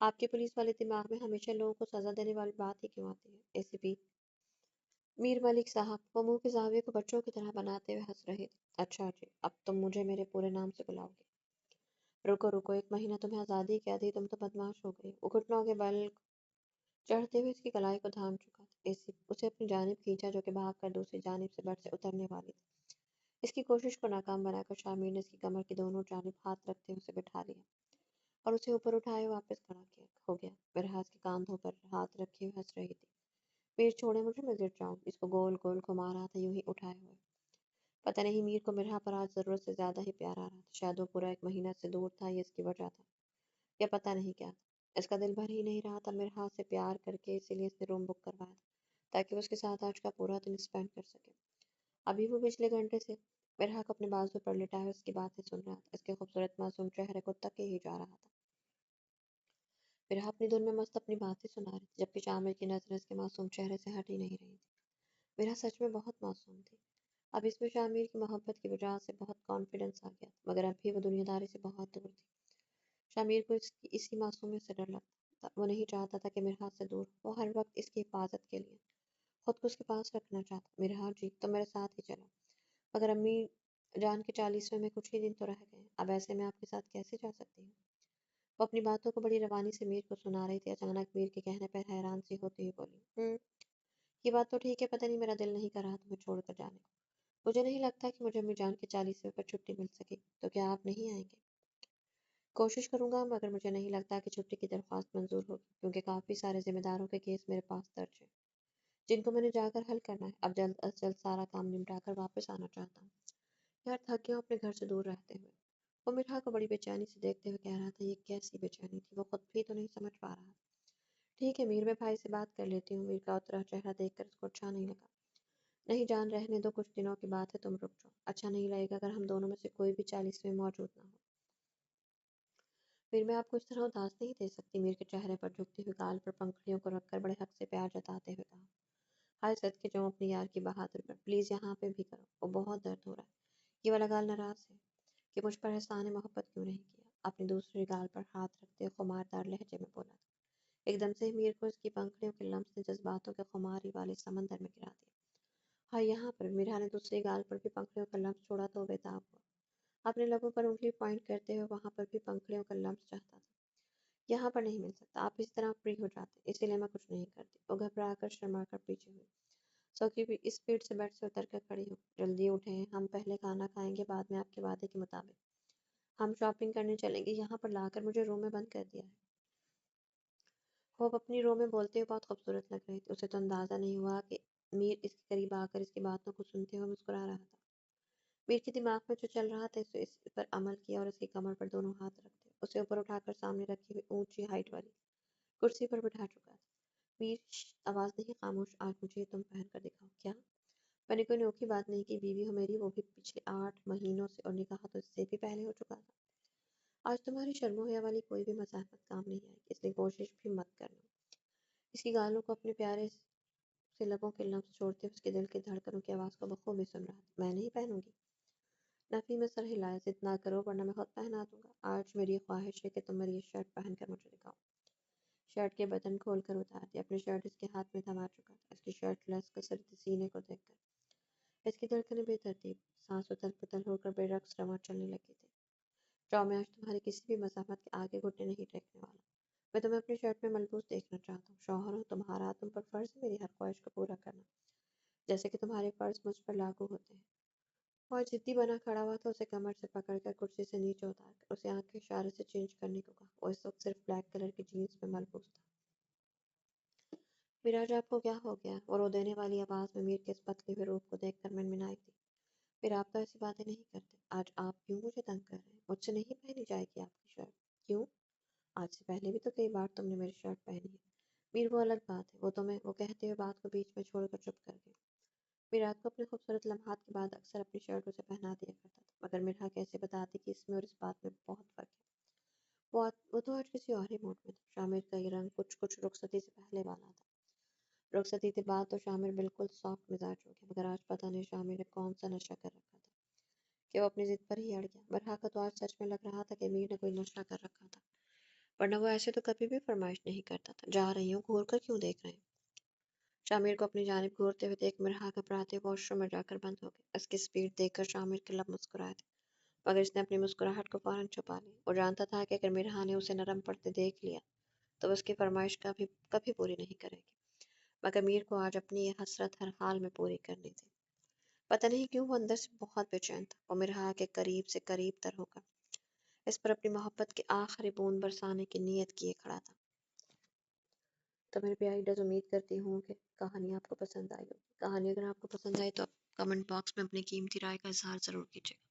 آپ کے پولیس والے دماغ میں ہمیشہ لوگوں کو سزا دینے والی بات ہی کیوں آتی ہے؟ اے سی پی میر ملک صاحب، وہ منہ کے زاویے کو بچوں کی طرح بناتے ہوئے ہنس رہے تھے۔ اچھا جی، اب تم مجھے میرے پورے نام سے بلاؤ گے؟ رکو رکو، 1 مہینہ تمہیں آزادی کیا دی، تم تو بدماش ہو گئی۔ وہ گھٹنوں کے بل چڑھتے ہوئے اس کی کلائی کو تھام چکا تھا، اسے اپنی جانب کھینچا جو کہ بھاگ کر دوسری جانب سے بیڈ سے اترنے والی تھی۔ اس کی کوشش کو ناکام بنا کر شامیر نے اس کی کمر کی دونوں جانب ہاتھ رکھتے ہوئے اسے بٹھا لیا اور اسے اوپر اٹھائے واپس کھڑا ہو گیا۔ مرحاس کے کاندھوں پر ہاتھ رکھے ہوئے ہنس رہی تھی۔ پیر چھوڑے مجھے، میں گر جاؤں گی۔ اس کو گول گول گھما رہا تھا، یوں ہی اٹھائے ہوئے۔ پتہ نہیں میر کو مرحا پر آج ضرورت سے زیادہ ہی پیار آ رہا تھا، شاید وہ پورا 1 مہینہ سے دور تھا، یہ اس کی وجہ تھا، یا پتہ نہیں کیا تھا۔ اس کا دل بھر ہی نہیں رہا تھا مرحا سے پیار کر کے، اسی لیے اس نے روم بک کروایا تھا تاکہ وہ اس کے ساتھ آج کا پورا دن اسپینڈ کر سکے۔ ابھی وہ پچھلے گھنٹے سے مرحاق اپنے بازو پر لٹا ہے اس کی باتیں سن رہا تھا، اس کے خوبصورت معصوم چہرے کو تکے ہی جا رہا تھا۔ مرحا اپنی دھن میں مست اپنی باتیں سنا رہی تھی، جبکہ شامل کی نظریں اس کے معصوم چہرے سے ہٹ ہی نہیں رہی تھی۔ مرحا سچ میں بہت معصوم تھی۔ اب اس میں شامل کی محبت کی وجہ سے بہت کانفیڈنس آ گیا تھا، مگر اب بھی وہ دنیا داری سے بہت دور تھی۔ شامل کو اسی معصومیت سے ڈر لگتا تھا۔ وہ نہیں چاہتا تھا کہ مرحا سے دور ہو، وہ ہر وقت اس کی حفاظت کے لیے خود کو اس کے پاس رکھنا چاہتا۔ مرحا جی تو میرے ساتھ ہی چلو، مگر امی جان کے 40ویں میں کچھ ہی دن تو رہ گئے ہیں، اب ایسے میں آپ کے ساتھ کیسے جا سکتی ہوں؟ وہ اپنی باتوں کو بڑی روانی سے میر کو سنا رہی تھی۔ اچانک میر کے کہنے پر حیران سی ہوتی ہوئی بولی، یہ بات تو ٹھیک ہے، پتہ نہیں میرا دل نہیں کر رہا تمہیں چھوڑ کر جانے کو۔ مجھے نہیں لگتا کہ مجھے امی جان کے 40ویں پر چھٹی مل سکے گی، تو کیا آپ نہیں آئیں گے؟ کوشش کروں گا، مگر مجھے نہیں لگتا کہ چھٹی کی درخواست منظور ہوگی، کیونکہ کافی سارے ذمہ داروں کے کیس میرے پاس درج ہیں، جن کو میں نے جا کر حل کرنا ہے۔ اب جلد از جلد سارا کام نمٹا کر واپس آنا چاہتا ہوں۔ یار تھک گیا ہوں اپنے گھر سے دور رہتے ہوئے۔ وہ مرحا کو بڑی بے چینی سے دیکھتے ہوئے کہہ رہا تھا۔ یہ کیسی بے چینی تھی، وہ خود بھی تو نہیں سمجھ پا رہا۔ ٹھیک ہے میر، میں بھائی سے بات کر لیتی ہوں۔ میر کا اترا چہرہ دیکھ کر اس کو اچھا نہیں لگا۔ نہیں جان، رہنے دو، کچھ دنوں کی بات ہے، تم رک جاؤ۔ اچھا نہیں لگے گا اگر ہم دونوں میں سے کوئی بھی 40ویں موجود نہ ہو۔ میر، میں آپ کو اس طرح اداس نہیں دے سکتی۔ میر کے چہرے پر جھکتی ہوئی گال پر پنکھڑیوں کو رکھ کر بڑے حق سے پیار جتاتے ہوئے کہا۔ ہائے صدقے جاؤں اپنی یار کی بہادری پر، پلیز یہاں پہ بھی کرو، وہ بہت درد ہو رہا ہے۔ یہ والا گال ناراض ہے کہ مجھ پر احسان محبت کیوں نہیں کیا؟ اپنی دوسری گال پر ہاتھ رکھتے خماردار لہجے میں بولا تھا۔ ایک دم سے میر کو اس کی پنکھڑیوں کے لمس نے جذباتوں کے خماری والے سمندر میں گرا دیا۔ ہاں یہاں پر مرحا نے دوسری گال پر بھی پنکھڑیوں کا لمس چھوڑا تو وہ بےتاب ہوا۔ اپنے لبوں پر انگلی پوائنٹ کرتے ہوئے وہاں پر بھی پنکھڑیوں کا لمس چاہتا تھا۔ یہاں پر نہیں مل سکتا، آپ اس طرح فری ہو جاتے، اسی لیے میں کچھ نہیں کرتی۔ وہ گھبرا کر شرما کر پیچھے ہوئی۔ سوکی بھی اسپیڈ سے بیڈ سے اتر کر کھڑی ہو۔ جلدی اٹھیں، ہم پہلے کھانا کھائیں گے، بعد میں آپ کے وعدے کے مطابق ہم شاپنگ کرنے چلیں گے۔ یہاں پر لا کر مجھے روم میں بند کر دیا ہے۔ ہوپ اپنی رو میں بولتے ہوئے بہت خوبصورت لگ رہی تھی۔ اسے تو اندازہ نہیں ہوا کہ میر اس کے قریب آ کر اس کی باتوں کو سنتے ہوئے مسکرا رہا تھا۔ میر کے دماغ میں جو چل رہا تھا اس پر عمل کیا اور اس کی کمر پر دونوں ہاتھ رکھتے اسے اوپر اٹھا کر سامنے رکھی ہوئی اونچی ہائٹ والی کرسی پر بٹھا چکا تھا۔ میر آواز نہیں، خاموش، آج مجھے تم پہن کر دکھاؤ۔ کیا؟ میں نے کوئی انوکھی بات نہیں کی، بیوی ہو میری، وہ بھی پچھلے 8 مہینوں سے، اور نکاح تو اس سے بھی پہلے ہو چکا تھا۔ آج تمہاری شرم و حیا والی کوئی بھی مزاحمت کام نہیں آئے گی، اس لیے کوشش بھی مت کرنا۔ اس کی گالوں کو اپنے پیارے سے لبوں کے لمس چھوڑتے اس کے دل کی دھڑکنوں کی آواز کو بخوبی سن رہا تھا۔ میں نہیں پہنوں گی۔ نفی میں سر ہلایا، ضد نہ کرو ورنہ میں خود پہنا دوں گا۔ آج میری یہ خواہش ہے کہ تم میری یہ شرٹ پہن کر مجھے دکھاؤ۔ شرٹ کے بٹن کھول کر اتار دیا۔ اپنی شرٹ اس کے ہاتھ میں تھما چکا تھا۔ اس کی شرٹ لیس کسرتی سینے کو دیکھ کر اس کی دھڑکنیں بے ترتیب، سانس اتل پتل ہو کر بے رقص رواں چلنے لگی تھی۔ جاؤ، میں آج تمہاری کسی بھی مزاحمت کے آگے گھٹنے نہیں ٹیکنے والا۔ میں تمہیں اپنی شرٹ میں ملبوس دیکھنا چاہتا ہوں۔ شوہر ہوں تمہارا، تم پر فرض ہے میری ہر خواہش کو پورا کرنا، جیسے کہ تمہارے فرض مجھ پر لاگو ہوتے ہیں۔ اور ضدی بنا کھڑا ہوا تھا، اسے کمر سے پکڑ کر کرسی سے نیچے اتار کر اسے آنکھ کے اشارے سے چینج کرنے کو کہا۔ وہ اس وقت صرف بلیک کلر کی جینس میں ملبوس تھا۔ وراج آپ کو کیا ہو گیا؟ وہ رو دینے والی آواز میں میر کے اس پتلے ہوئے روپ کو دیکھ کر منمنائی تھی۔ پھر آپ تو ایسی باتیں نہیں کرتے، آج آپ کیوں مجھے تنگ کر رہے ہیں؟ مجھ سے نہیں پہنی جائے گی آپ کی شرٹ۔ کیوں؟ آج سے پہلے بھی تو کئی بار تم نے میری شرٹ پہنی ہے۔ میر وہ الگ بات ہے، وہ کہتے ہوئے بات کو بیچ میں چھوڑ کر چپ کر گئے۔ میرات کو اپنے خوبصورت لمحات کے بعد اکثر اپنی شرٹ اسے پہنا دیا کرتا تھا، مگر مرحا کیسے بتاتی کہ اس میں اور اس بات میں بہت فرق ہے۔ وہ تو آج کسی اور ہی موڈ میں تھا۔ شامر کا یہ رنگ کچھ رخصتی سے پہلے والا تھا۔ رخصتی کے بعد تو شامر بالکل سافٹ مزاج ہو گیا، مگر آج پتہ نہیں شامر نے کون سا نشہ کر رکھا تھا کہ وہ اپنی ضد پر ہی اڑ گیا۔ مرحا کا تو آج سچ میں لگ رہا تھا کہ میر نے کوئی نشہ کر رکھا تھا، ورنہ وہ ایسے تو کبھی بھی فرمائش نہیں کرتا تھا۔ جا رہی ہوں، گھور کر کیوں دیکھ رہے ہیں؟ شامر کو اپنی جانب گھورتے ہوئے دیکھ مرحا گھبراتے واش روم میں جا کر بند ہو گئے۔ اس کی سپیڈ دیکھ کر شامر کے لب مسکرائے تھے، مگر اس نے اپنی مسکراہٹ کو فوراً چھپا لی۔ وہ جانتا تھا کہ اگر مرحا نے اسے نرم پڑتے دیکھ لیا تو وہ اس کی فرمائش کبھی پوری نہیں کرے گی، مگر میر کو آج اپنی یہ حسرت ہر حال میں پوری کرنی تھی۔ پتہ نہیں کیوں وہ اندر سے بہت بے چین تھا۔ وہ مرحا کے قریب سے قریب تر ہو کر اس پر اپنی محبت کی آخری بوند برسانے کی نیت کیے کھڑا تھا۔ تو میرے پیاری ڈز، امید کرتی ہوں کہ کہانی آپ کو پسند آئی ہوگی۔ کہانی اگر آپ کو پسند آئی تو آپ کمنٹ باکس میں اپنی قیمتی رائے کا اظہار ضرور کیجیے گا،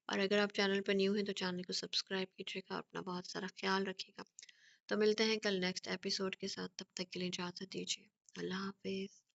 اور اگر آپ چینل پر نیو ہیں تو چینل کو سبسکرائب کیجیے گا، اپنا بہت سارا خیال رکھیے گا۔ تو ملتے ہیں کل نیکسٹ ایپیسوڈ کے ساتھ، تب تک کے لیے اجازت دیجیے۔ اللہ حافظ.